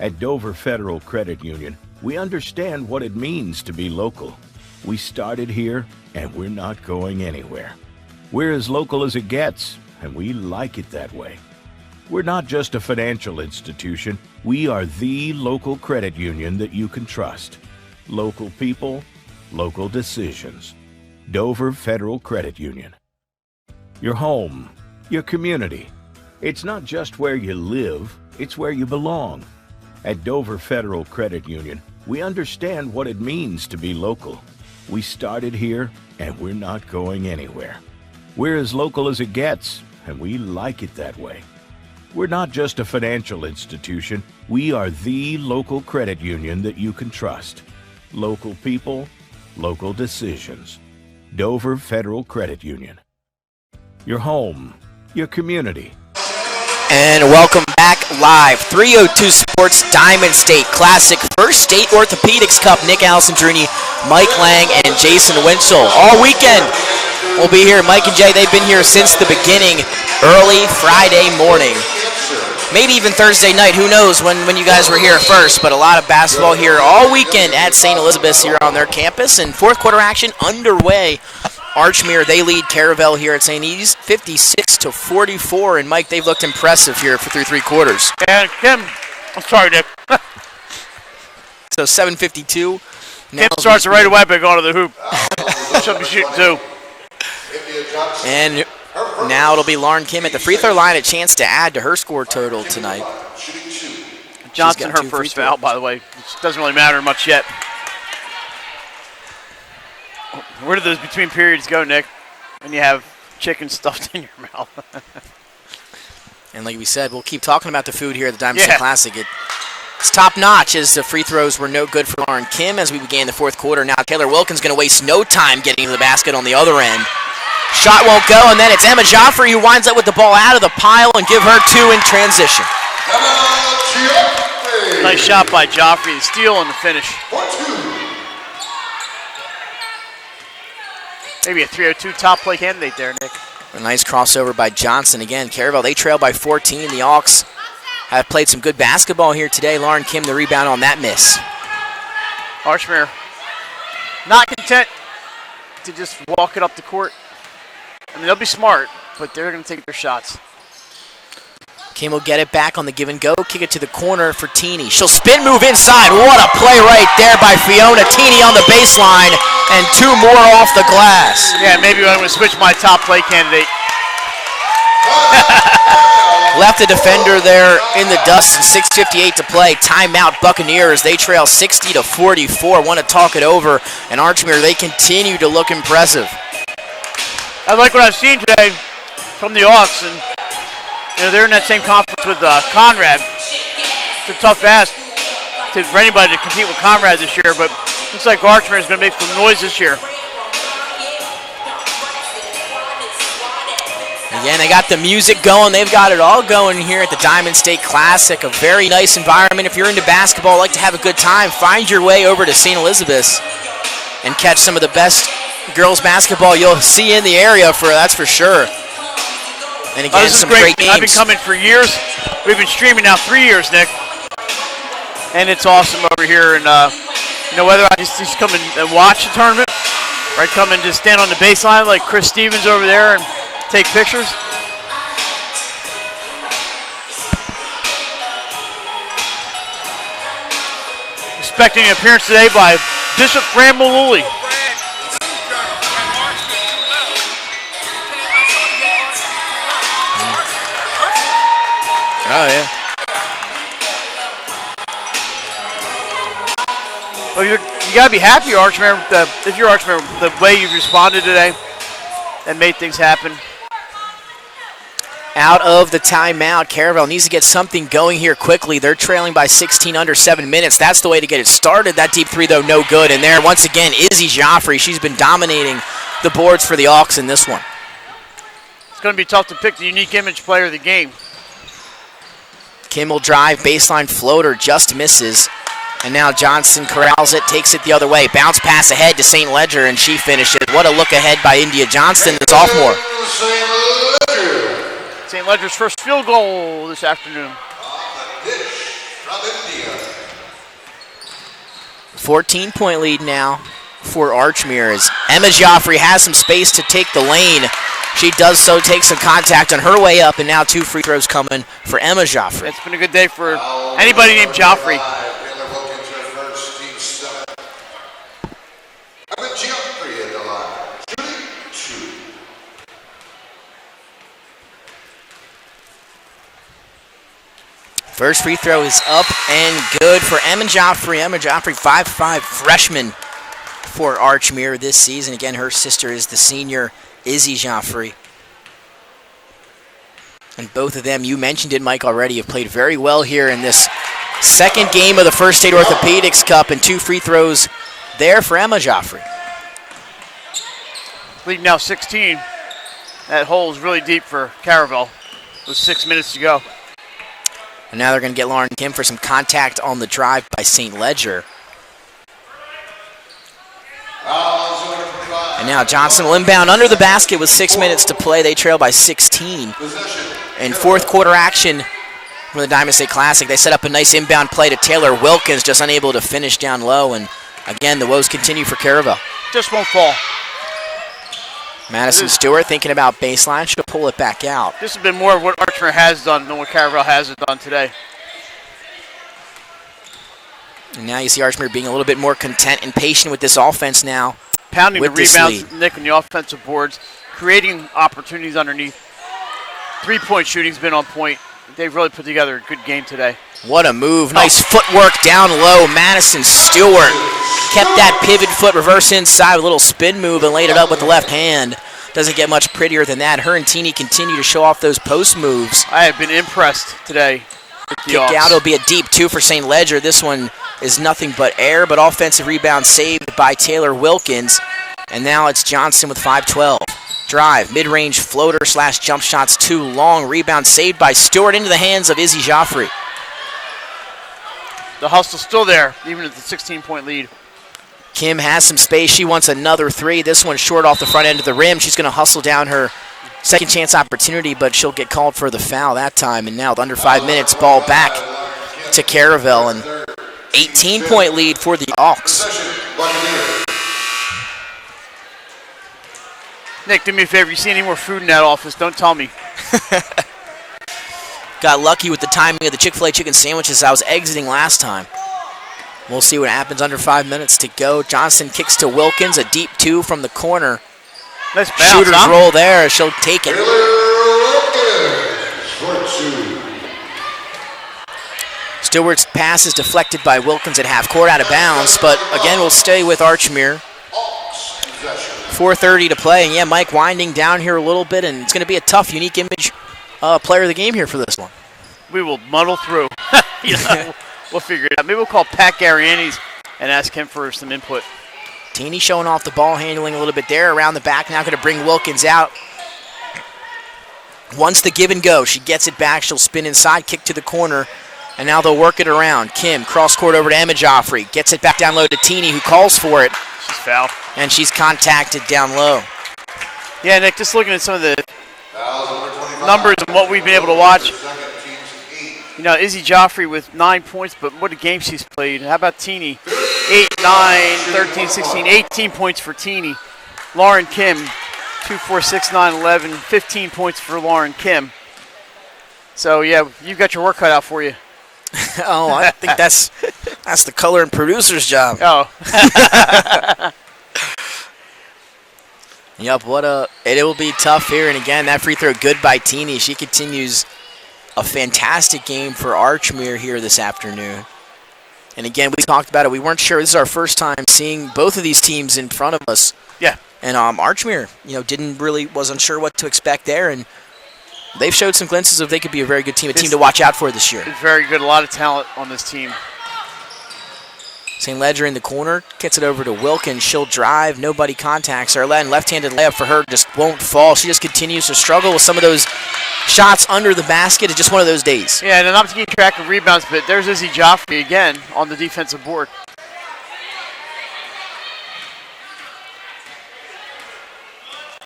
At Dover Federal Credit Union, we understand what it means to be local. We started here, and we're not going anywhere. We're as local as it gets, and we like it that way. We're not just a financial institution. We are the local credit union that you can trust. Local people, local decisions. Dover Federal Credit Union. Your home, your community. It's not just where you live, it's where you belong. At Dover Federal Credit Union, we understand what it means to be local. We started here, and we're not going anywhere. We're as local as it gets, and we like it that way. We're not just a financial institution. We are the local credit union that you can trust. Local people, local decisions. Dover Federal Credit Union. Your home, your community. And welcome back live. 302 Sports Diamond State Classic. First State Orthopedics Cup. Nick Allison-Druni, Mike Lang, and Jason Winchell. All weekend we'll be here. Mike and Jay, they've been here since the beginning. Early Friday morning. Maybe even Thursday night. Who knows when you guys were here first. But a lot of basketball here all weekend at St. Elizabeth's here on their campus. And fourth quarter action underway. Archmere, they lead Caravel here at St. Edie's 56-44. And Mike, they've looked impressive here through 3 quarters. And Kim, I'm sorry, Nick. So 7:52. Kim starts right away by going to the hoop. Should be shooting too. And now it'll be Lauren Kim at the free throw line, a chance to add to her score total tonight. Johnson, her first foul, by the way. It doesn't really matter much yet. Where do those between periods go, Nick, when you have chicken stuffed in your mouth? And like we said, we'll keep talking about the food here at the Diamond State Classic. It's top-notch as the free throws were no good for Lauren Kim as we began the fourth quarter. Now Taylor Wilkins going to waste no time getting to the basket on the other end. Shot won't go, and then it's Emma Joffrey who winds up with the ball out of the pile and give her 2 in transition. Nice shot by Joffrey, the steal and the finish. Maybe a 302 top play candidate there, Nick. A nice crossover by Johnson. Again, Caravel, they trail by 14. The Hawks have played some good basketball here today. Lauren Kim, the rebound on that miss. Archmere not content to just walk it up the court. I mean, they'll be smart, but they're going to take their shots. Kim will get it back on the give and go. Kick it to the corner for Teeny. She'll spin move inside. What a play right there by Fiona Teeny on the baseline. And 2 more off the glass. Yeah, maybe I'm going to switch my top play candidate. Left the defender there in the dust and 6:58 to play. Timeout Buccaneers. They trail 60-44. Want to talk it over. And Archmere, they continue to look impressive. I like what I've seen today from the Hawks, and they're in that same conference with Conrad. It's a tough ask for anybody to compete with Conrad this year, but looks like Archmere is going to make some noise this year. Again, they got the music going. They've got it all going here at the Diamond State Classic. A very nice environment. If you're into basketball, like to have a good time, find your way over to St. Elizabeth's and catch some of the best girls basketball you'll see in the area, that's for sure. And again, this is some great games. I've been coming for years. We've been streaming now 3 years, Nick. And it's awesome over here. And whether I just come and watch the tournament, or I come and just stand on the baseline like Chris Stevens over there and take pictures. Expecting an appearance today by Bishop Fran Malooly. Oh, yeah. Well, you got to be happy, Archmere, if you're Archmere, the way you've responded today and made things happen. Out of the timeout, Caravel needs to get something going here quickly. They're trailing by 16 under 7 minutes. That's the way to get it started. That deep three, though, no good. And there, once again, Izzy Joffrey. She's been dominating the boards for the Hawks in this one. It's going to be tough to pick the unique image player of the game. Kim will drive, baseline floater, just misses. And now Johnson corrals it, takes it the other way. Bounce pass ahead to St. Ledger, and she finishes. What a look ahead by India Johnston, the sophomore. St. Ledger's first field goal this afternoon. 14-point lead now for Archmere as Emma Joffrey has some space to take the lane. She does so, takes some contact on her way up, and now 2 free throws coming for Emma Joffrey. It's been a good day for anybody named Joffrey. First free throw is up and good for Emma Joffrey. Emma Joffrey, 5'5" freshman for Archmere this season. Again, her sister is the senior Izzy Joffrey. And both of them, you mentioned it, Mike, already, have played very well here in this second game of the First State Orthopedics Cup, and 2 free throws there for Emma Joffrey. Lead now 16. That hole is really deep for Caravel with 6 minutes to go. And now they're going to get Lauren Kim for some contact on the drive by St. Ledger. And now Johnson will inbound under the basket with 6 minutes to play. They trail by 16. In fourth quarter action from the Diamond State Classic, they set up a nice inbound play to Taylor Wilkins, just unable to finish down low. And again, the woes continue for Caravel. Just won't fall. Madison Stewart thinking about baseline. She'll pull it back out. This has been more of what Archmere has done than what Caravel has done today. And now you see Archmere being a little bit more content and patient with this offense now. Pounding the rebounds, Nick, on the offensive boards, creating opportunities underneath. 3-point shooting's been on point. They've really put together a good game today. What a move. Nice footwork down low. Madison Stewart kept that pivot foot, reverse inside, a little spin move, and laid it up with the left hand. Doesn't get much prettier than that. Her and Teeny continue to show off those post moves. I have been impressed today. Kicked out, it'll be a deep 2 for St. Ledger. This one is nothing but air, but offensive rebound saved by Taylor Wilkins. And now it's Johnson with 5-12. Drive, mid-range floater / jump shots, too long. Rebound saved by Stewart into the hands of Izzy Joffrey. The hustle's still there, even at the 16-point lead. Kim has some space. She wants another 3. This one's short off the front end of the rim. She's going to hustle down her second chance opportunity, but she'll get called for the foul that time. And now, with under 5 minutes, ball back to Caravel, and 18-point lead for the Hawks. Nick, do me a favor. You see any more food in that office, don't tell me. Got lucky with the timing of the Chick-fil-A chicken sandwiches I was exiting last time. We'll see what happens. Under 5 minutes to go. Johnson kicks to Wilkins, a deep 2 from the corner. Nice bounce, Shooter's roll there. She'll take it. Court 2. Stewart's pass is deflected by Wilkins at half court, out of bounds, but again, we'll stay with Archmere. 4:30 to play, and yeah, Mike winding down here a little bit, and it's going to be a tough, unique image player of the game here for this one. We will muddle through. We'll figure it out. Maybe we'll call Pat Gariani's and ask him for some input. Teeny showing off the ball handling a little bit there, around the back, now going to bring Wilkins out. Once the give and go, she gets it back, she'll spin inside, kick to the corner, and now they'll work it around. Kim, cross court over to Emma Joffrey, gets it back down low to Teeny, who calls for it. She's fouled. And she's contacted down low. Yeah, Nick, just looking at some of the numbers and what we've been able to watch. You know, Izzy Joffrey with 9 points, but what a game she's played. How about Teeny? 8, 9, 13, 16, 18 points for Teeny. Lauren Kim, 2, 4, 6, 9, 11, 15 points for Lauren Kim. So, yeah, you've got your work cut out for you. Oh, I think that's the color and producer's job. Oh. Yep, it will be tough here. And again, that free throw good by Teeny. She continues a fantastic game for Archmere here this afternoon. And again, we talked about it. We weren't sure. This is our first time seeing both of these teams in front of us. Yeah. And Archmere, was unsure what to expect there, and they've showed some glimpses of they could be a very good team, a team to watch out for this year. It's very good. A lot of talent on this team. St. Ledger in the corner, gets it over to Wilkins. She'll drive, nobody contacts her. Left-handed layup for her just won't fall. She just continues to struggle with some of those shots under the basket. It's just one of those days. Yeah, and not to keep track of rebounds, but there's Izzy Joffrey again on the defensive board.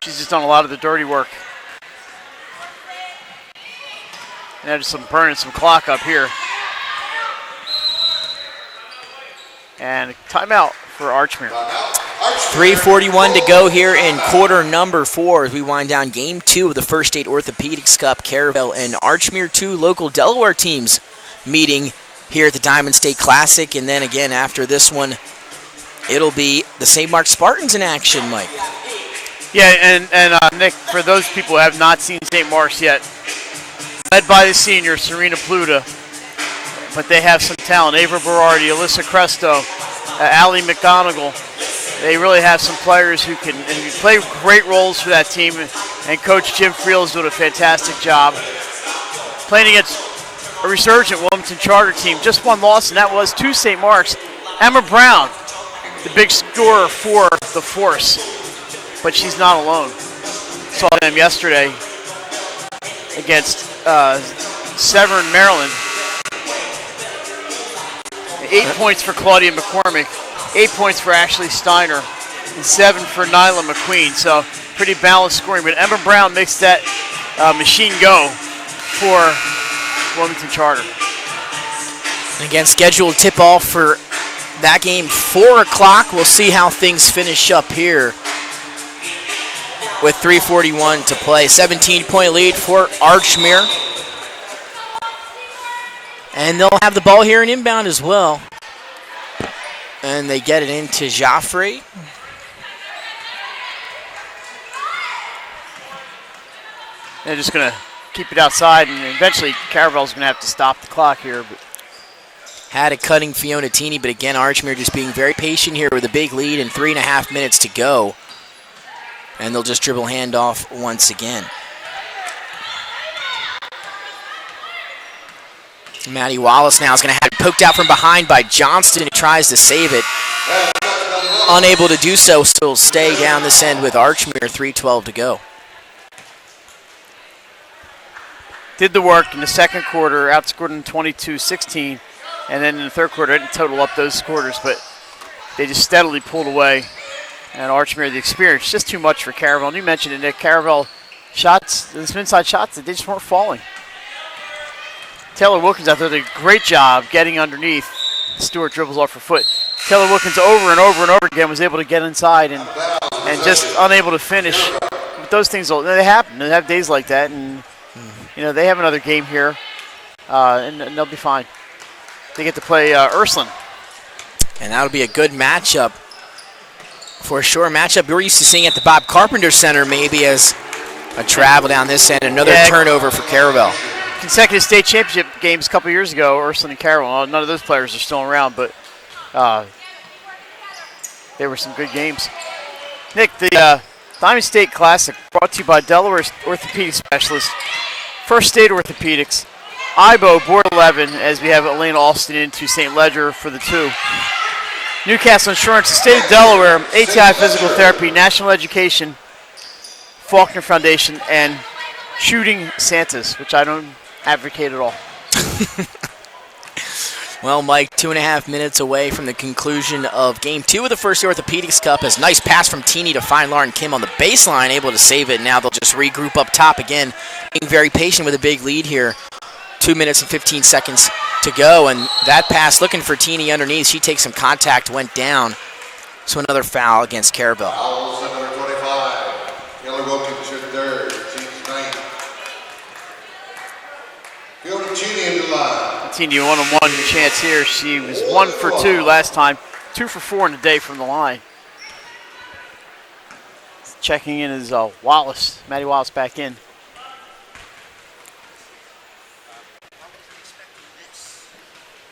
She's just done a lot of the dirty work. And now just burning some clock up here. And a timeout for Archmere. 3:41 to go here in quarter number 4 as we wind down game 2 of the First State Orthopedics Cup. Caravel and Archmere, 2 local Delaware teams meeting here at the Diamond State Classic. And then again, after this one, it'll be the St. Mark Spartans in action, Mike. Yeah, and Nick, for those people who have not seen St. Mark's yet, led by the senior, Serena Pluta, but they have some talent. Ava Berardi, Alyssa Cresto, Allie McGonigal. They really have some players who can play great roles for that team, and Coach Jim Friel is doing a fantastic job. Playing against a resurgent Wilmington Charter team, just one loss, and that was to St. Mark's. Emma Brown, the big scorer for the Force, but she's not alone. Saw them yesterday against Severn, Maryland. 8 points for Claudia McCormick, 8 points for Ashley Steiner, and 7 for Nyla McQueen. So pretty balanced scoring. But Emma Brown makes that machine go for Wilmington Charter. And again, scheduled tip-off for that game, 4 o'clock. We'll see how things finish up here with 3:41 to play. 17-point lead for Archmere. And they'll have the ball here in inbound as well. And they get it into Joffrey. They're just going to keep it outside, and eventually Caravel's going to have to stop the clock here. But had it cutting Fiona Teeny, but again, Archmere just being very patient here with a big lead and 3.5 minutes to go. And they'll just dribble handoff once again. Maddie Wallace now is going to have it poked out from behind by Johnston, who tries to save it. Unable to do so, still stay down this end with Archmere, 3:12 to go. did the work in the second quarter, outscored them 22-16, and then in the third quarter, I didn't total up those quarters, but they just steadily pulled away. And Archmere, the experience, just too much for Caravel. And you mentioned it, Nick, Caravel shots, the inside shots, they just weren't falling. Taylor Wilkins out there did a great job getting underneath. Stewart dribbles off her foot. Taylor Wilkins over and over and over again was able to get inside and just unable to finish. But those things, they happen. They have days like that, and you know they have another game here, and they'll be fine. They get to play Ursuline. And that'll be a good matchup. For sure, matchup we're used to seeing at the Bob Carpenter Center, maybe as a travel down this end. Another turnover for Caravel. consecutive state championship games a couple years ago, Ursuline and Caravel. Well, none of those players are still around, but they were some good games. Nick, the Diamond State Classic brought to you by Delaware's Orthopedic Specialist, First State Orthopedics, IBO Board 11, as we have Elena Alston into St. Ledger for the 2. Newcastle Insurance, the State of Delaware, ATI Physical Therapy, National Education, Faulkner Foundation, and Shooting Santas, which I don't advocate at all. Well, Mike, 2.5 minutes away from the conclusion of Game 2 of the First Orthopedics Cup. As nice pass from Teeny to find Lauren Kim on the baseline, able to save it. Now they'll just regroup up top again, being very patient with a big lead here. 2 minutes and 15 seconds to go, and that pass looking for Teeny underneath. She takes some contact, went down. So another foul against Caravel. Fouls at number 25. Taylor Wilkins, your third, team's ninth. Field Teeny in the line. Teeny one-on-one chance here. She was 1 for 2 last time, 2 for 4 in the day from the line. Checking in is Wallace, Maddie Wallace back in.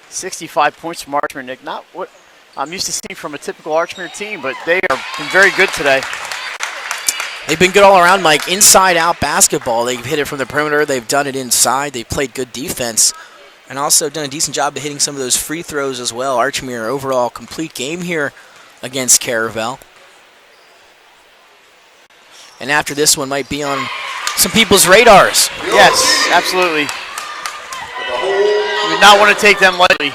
"65 points from Archmere, Nick. Not what I'm used to seeing from a typical Archmere team, but they are been very good today." They've been good all around, Mike. Inside-out basketball. They've hit it from the perimeter. They've done it inside. They've played good defense and also done a decent job of hitting some of those free throws as well. Archmere overall complete game here against Caravel. And after this one might be on some people's radars. Yes, absolutely. We do not want to take them lightly.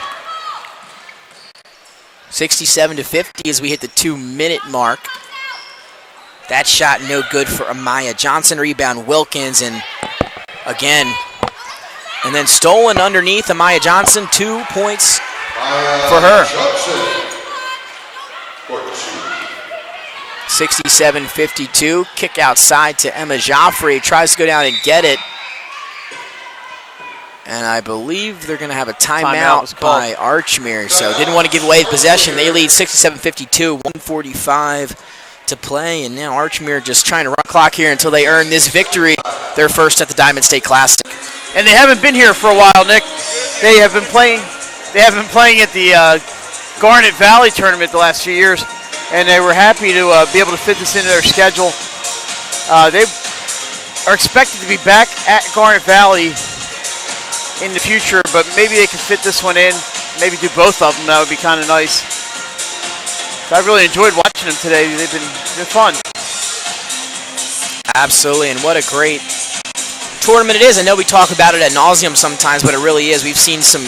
67-50 as we hit the 2-minute mark. That shot no good for Amaya Johnson. Rebound Wilkins, and again, and then stolen underneath Amaya Johnson. 2 points for her. 67-52. Kick outside to Emma Joffrey. Tries to go down and get it. And I believe they're going to have a timeout by Archmere. So didn't want to give away the possession. They lead 67-52, 1:45 to play. And now Archmere just trying to run clock here until they earn this victory. They're first at the Diamond State Classic. And they haven't been here for a while, Nick. They have been playing at the Garnet Valley tournament the last few years, and they were happy to be able to fit this into their schedule. They are expected to be back at Garnet Valley in the future, but maybe they can fit this one in, maybe do both of them. That would be kind of nice. So I really enjoyed watching them today. They've been fun. Absolutely, and what a great tournament it is. I know we talk about it ad nauseum sometimes, but it really is. We've seen some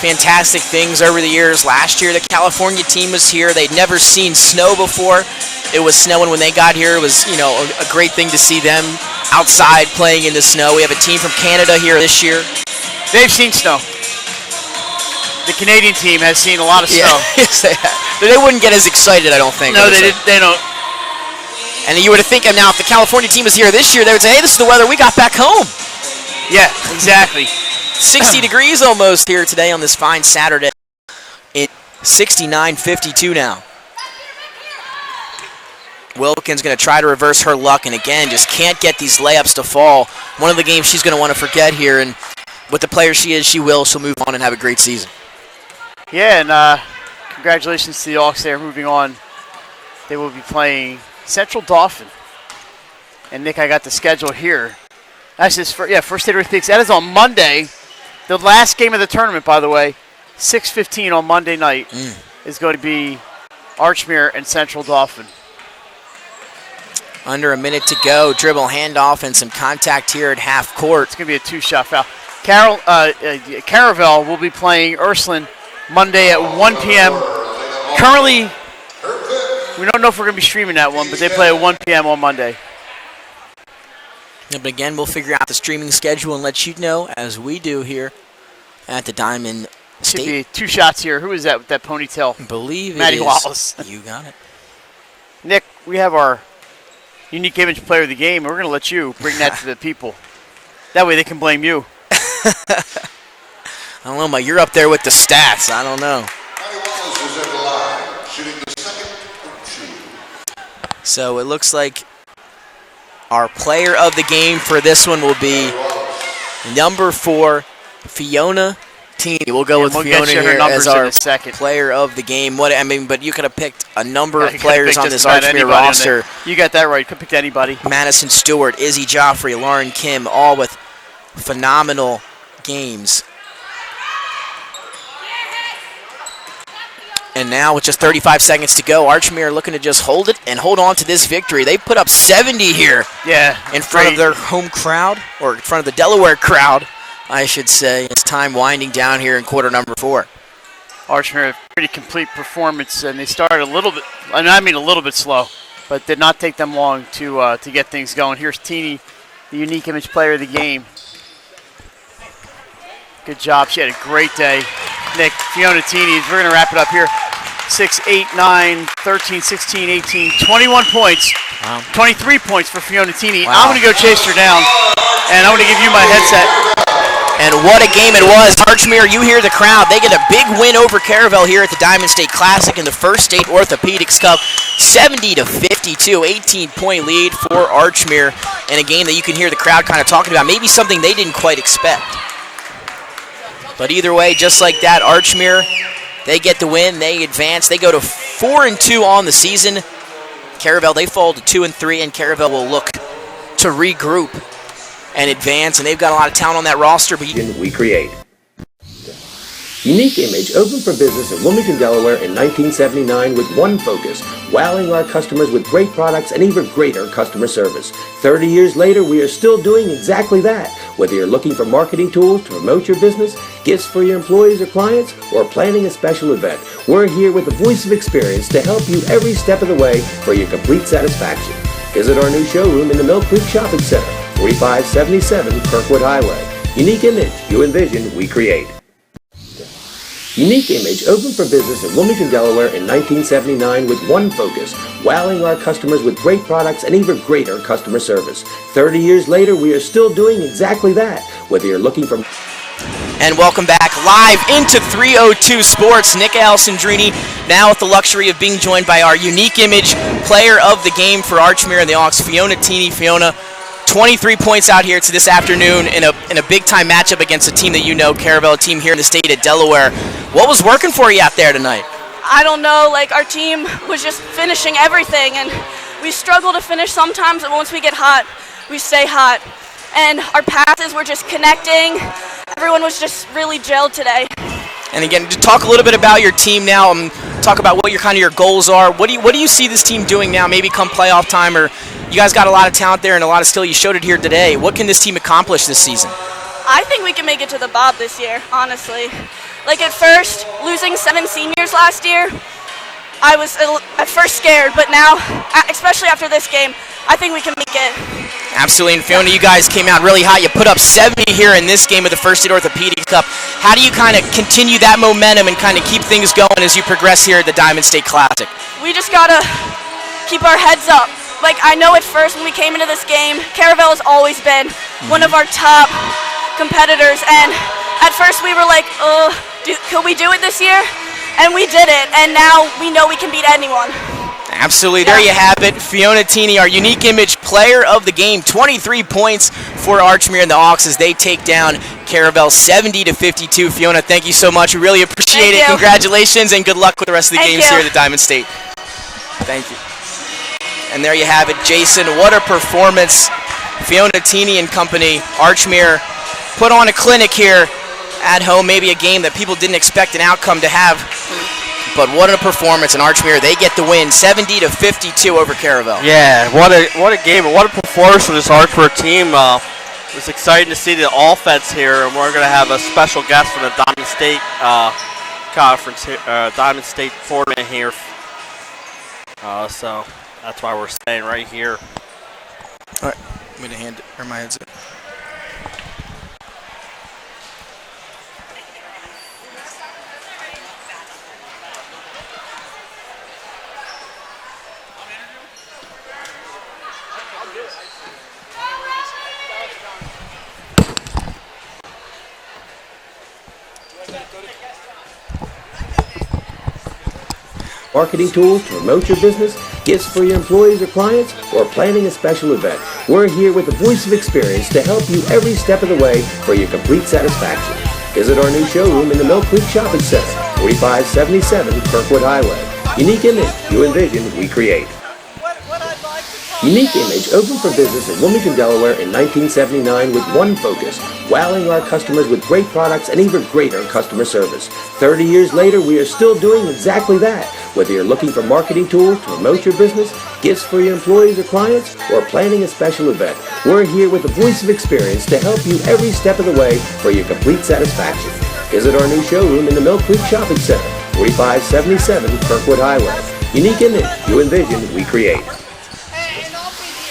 fantastic things over the years. Last year, the California team was here. They'd never seen snow before. It was snowing when they got here. It was, a great thing to see them outside playing in the snow. We have a team from Canada here this year. They've seen snow. The Canadian team has seen a lot of snow. Yes, they have. They wouldn't get as excited, I don't think. No, they didn't. They don't. And you would think now, if the California team was here this year, they would say, hey, this is the weather we got back home. Yeah, exactly. 60 degrees almost here today on this fine Saturday. It's 69-52 now. Wilkins going to try to reverse her luck, and again, just can't get these layups to fall. One of the games she's going to want to forget here, and with the player she is, she'll move on and have a great season. Yeah, and congratulations to the Hawks there moving on. They will be playing Central Dauphin. And Nick, I got the schedule here. That's just First State Orthopedics. That is on Monday. The last game of the tournament, by the way, 6:15 on Monday night is going to be Archmere and Central Dauphin. Under a minute to go. Dribble, handoff, and some contact here at half court. It's going to be a 2-shot foul. Caravel will be playing Ursuline Monday at 1 p.m. Currently, we don't know if we're going to be streaming that one, but they play at 1 p.m. on Monday. But again, we'll figure out the streaming schedule and let you know, as we do here at the Diamond State. Should be 2 shots here. Who is that with that ponytail? I believe Maddie it is. Wallace. You got it. Nick, we have our unique image player of the game, and we're going to let you bring that to the people. That way they can blame you. I don't know, Mike. You're up there with the stats. I don't know. So it looks like our player of the game for this one will be Number 4, Fiona Teeny. We'll go with Fiona here as our player of the game. But you could have picked a number of players on this Archmere roster. You got that right. You could have picked anybody. Madison Stewart, Izzy Joffrey, Lauren Kim, all with phenomenal games. And now with just 35 seconds to go, Archmere looking to just hold it and hold on to this victory. They put up 70 here in front of their home crowd, or in front of the Delaware crowd, I should say. It's time winding down here in quarter number 4. Archmere, a pretty complete performance, and they started a little bit, I mean a little bit slow, but did not take them long to get things going. Here's Teeny, the unique image player of the game. Good job. She had a great day. Nick, Fiona Teeny, we're going to wrap it up here. 6, 8, 9, 13, 16, 18, 21 points. Wow. 23 points for Fiona Teeny. Wow. I'm going to go chase her down, and I'm going to give you my headset. And what a game it was. Archmere, you hear the crowd. They get a big win over Caravel here at the Diamond State Classic in the First State Orthopedics Cup. 70-52, 18-point lead for Archmere in a game that you can hear the crowd kind of talking about. Maybe something they didn't quite expect. But either way, just like that, Archmere, they get the win, they advance, they go to 4-2 on the season. Caravel, they fall to 2-3, and Caravel will look to regroup and advance, and they've got a lot of talent on that roster. But we create. Unique Image opened for business in Wilmington, Delaware in 1979 with one focus: wowing our customers with great products and even greater customer service. 30 years later, we are still doing exactly that. Whether you're looking for marketing tools to promote your business, gifts for your employees or clients, or planning a special event, we're here with the voice of experience to help you every step of the way for your complete satisfaction. Visit our new showroom in the Mill Creek Shopping Center, 4577 Kirkwood Highway. Unique Image, you envision, we create. Unique Image opened for business in Wilmington, Delaware in 1979 with one focus: wowing our customers with great products and even greater customer service. 30 years later, we are still doing exactly that. Whether you're looking for... And welcome back live into 302 Sports. Nick Alessandrini now with the luxury of being joined by our Unique Image player of the game for Archmere and the Hawks, Fiona Teeny. Fiona, 23 points out here to this afternoon in a big-time matchup against a team that you know, Caravel, a team here in the state of Delaware. What was working for you out there tonight? I don't know. Our team was just finishing everything, and we struggle to finish sometimes, but once we get hot, we stay hot. And our passes were just connecting. Everyone was just really gelled today. And again, to talk a little bit about your team now, talk about what your goals are. What do you see this team doing now, maybe come playoff time? Or you guys got a lot of talent there and a lot of skill. You showed it here today. What can this team accomplish this season? I think we can make it to the Bob this year, honestly. At first, losing 7 seniors last year, I was at first scared, but now, especially after this game, I think we can make it. Absolutely, and Fiona, you guys came out really hot. You put up 70 here in this game of the First State Orthopedic Cup. How do you kind of continue that momentum and kind of keep things going as you progress here at the Diamond State Classic? We just got to keep our heads up. I know at first when we came into this game, Caravel has always been one of our top competitors, and at first we were like, could we do it this year? And we did it, and now we know we can beat anyone. Absolutely. There you have it. Fiona Teeny, our Unique Image player of the game. 23 points for Archmere and the Hawks as they take down Caravel 70-52. Fiona, thank you so much. We really appreciate it. Congratulations, and good luck with the rest of the games here at the Diamond State. Thank you. And there you have it, Jason. What a performance. Fiona Teeny and company. Archmere put on a clinic here at home, maybe a game that people didn't expect an outcome to have. But what a performance in Archmere. They get the win, 70-52 over Caravel. Yeah, what a game and what a performance from this Archmere team. It's exciting to see the offense here, and we're going to have a special guest from the Diamond State conference here, Diamond State tournament here. So that's why we're staying right here. All right, I'm going to hand it, or my headset. Marketing tools to promote your business, gifts for your employees or clients, or planning a special event. We're here with the voice of experience to help you every step of the way for your complete satisfaction. Visit our new showroom in the Mill Creek Shopping Center, 4577 Kirkwood Highway. Unique image, you envision, we create. Unique Image opened for business in Wilmington, Delaware in 1979 with one focus, wowing our customers with great products and even greater customer service. 30 years later, we are still doing exactly that. Whether you're looking for marketing tools to promote your business, gifts for your employees or clients, or planning a special event, we're here with the voice of experience to help you every step of the way for your complete satisfaction. Visit our new showroom in the Mill Creek Shopping Center, 4577 Kirkwood Highway. Unique Image, you envision, we create.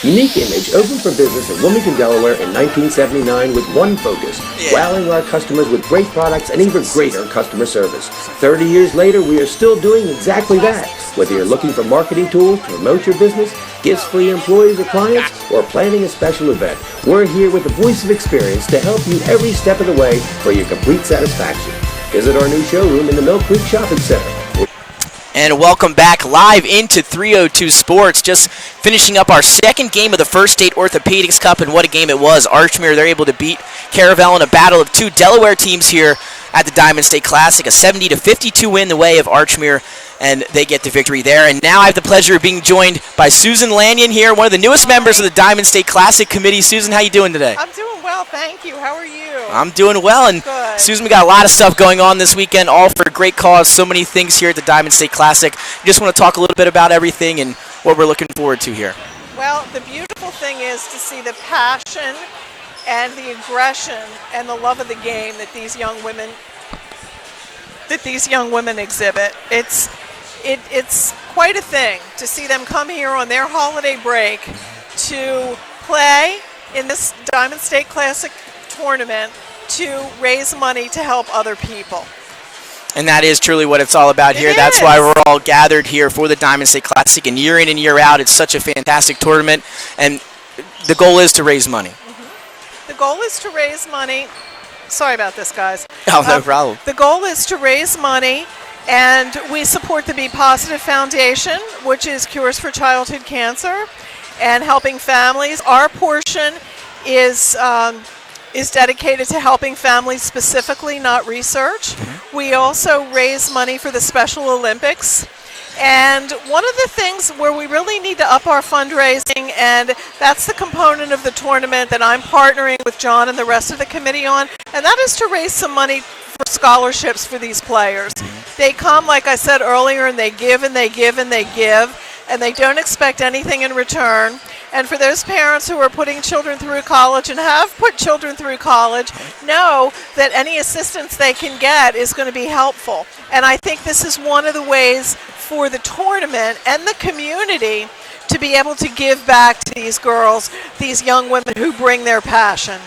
Unique Image opened for business in Wilmington, Delaware in 1979 with one focus, wowing our customers with great products and even greater customer service. 30 years later, we are still doing exactly that. Whether you're looking for marketing tools to promote your business, gifts for your employees or clients, or planning a special event, we're here with the voice of experience to help you every step of the way for your complete satisfaction. Visit our new showroom in the Mill Creek Shopping Center. And welcome back live into 302 Sports. Just finishing up our second game of the First State Orthopedics Cup, and what a game it was. Archmere, they're able to beat Caravel in a battle of two Delaware teams here at the Diamond State Classic. A 70-52 win the way of Archmere, and they get the victory there. And now I have the pleasure of being joined by Susan Lanyon here, one of the newest members of the Diamond State Classic Committee. Susan, how you doing today? I'm doing well, thank you. How are you? I'm doing well, and Good. Susan, we got a lot of stuff going on this weekend, all for a great cause. So many things here at the Diamond State Classic. I just want to talk a little bit about everything and what we're looking forward to here. Well, the beautiful thing is to see the passion and the aggression and the love of the game that these young women exhibit. It's quite a thing to see them come here on their holiday break to play in this Diamond State Classic tournament to raise money to help other people. And that is truly what it's all about here. That's is. why we're all gathered here for the Diamond State Classic. And year in and year out, it's such a fantastic tournament. And the goal is to raise money. Mm-hmm. The goal is to raise money. Sorry about this, guys. Oh, no problem. The goal is to raise money, and we support the Be Positive Foundation, which is Cures for Childhood Cancer, and helping families. Our portion is dedicated to helping families specifically, not research. Mm-hmm. We also raise money for the Special Olympics. And one of the things where we really need to up our fundraising, and that's the component of the tournament that I'm partnering with John and the rest of the committee on, and that is to raise some money for scholarships for these players. They come, like I said earlier, and they give and they give and they give, and they don't expect anything in return. And for those parents who are putting children through college and have put children through college, know that any assistance they can get is going to be helpful. And I think this is one of the ways for the tournament and the community to be able to give back to these girls, these young women who bring their passion.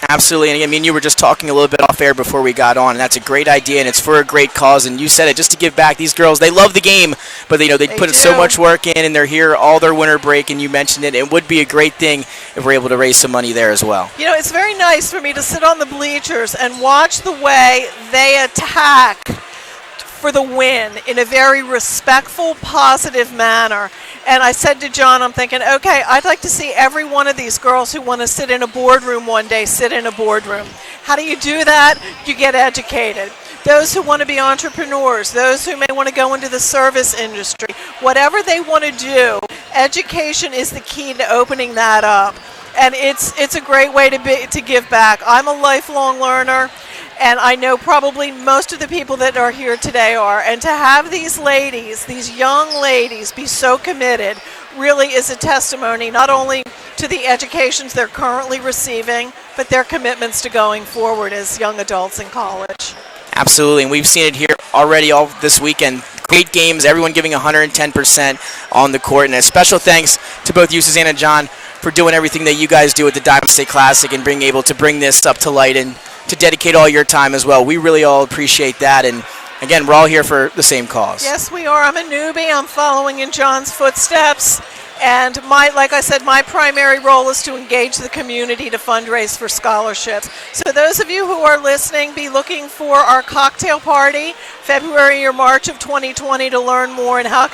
Absolutely, and I mean, you were just talking a little bit off air before we got on, and that's a great idea, and it's for a great cause, and you said it, just to give back. These girls, they love the game, but they put so much work in, and they're here all their winter break, and you mentioned it. It would be a great thing if we're able to raise some money there as well. You know, it's very nice for me to sit on the bleachers and watch the way they attack for the win in a very respectful, positive manner. And I said to John, I'm thinking, okay, I'd like to see every one of these girls who want to sit in a boardroom one day sit in a boardroom. How do you do that? You get educated. Those who want to be entrepreneurs, those who may want to go into the service industry, whatever they want to do, education is the key to opening that up. And it's a great way to give back. I'm a lifelong learner, and I know probably most of the people that are here today are. And to have these ladies, these young ladies, be so committed really is a testimony not only to the educations they're currently receiving, but their commitments to going forward as young adults in college. Absolutely, and we've seen it here already all this weekend. Great games, everyone giving 110% on the court. And a special thanks to both you, Susanna and John, for doing everything that you guys do at the Diamond State Classic and being able to bring this up to light and to dedicate all your time as well. We really all appreciate that. And again, we're all here for the same cause. Yes, we are. I'm a newbie. I'm following in John's footsteps. And like I said, my primary role is to engage the community to fundraise for scholarships. So those of you who are listening, be looking for our cocktail party, February or March of 2020, to learn more and how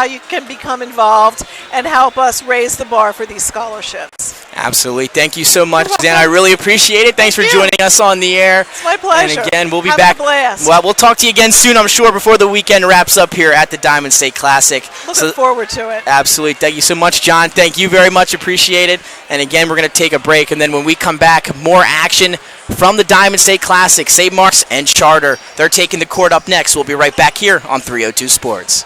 you can become involved and help us raise the bar for these scholarships. Absolutely. Thank you so much, Dan. I really appreciate it. Thanks for joining us on the air. It's my pleasure. And again, we'll be Having back. a blast. Well, we'll talk to you again soon, I'm sure, before the weekend wraps up here at the Diamond State Classic. Looking forward to it. Absolutely. Thank you so much, John. Thank you very much. Appreciate it. And again, we're going to take a break. And then when we come back, more action from the Diamond State Classic. St. Mark's and Charter. They're taking the court up next. We'll be right back here on 302 Sports.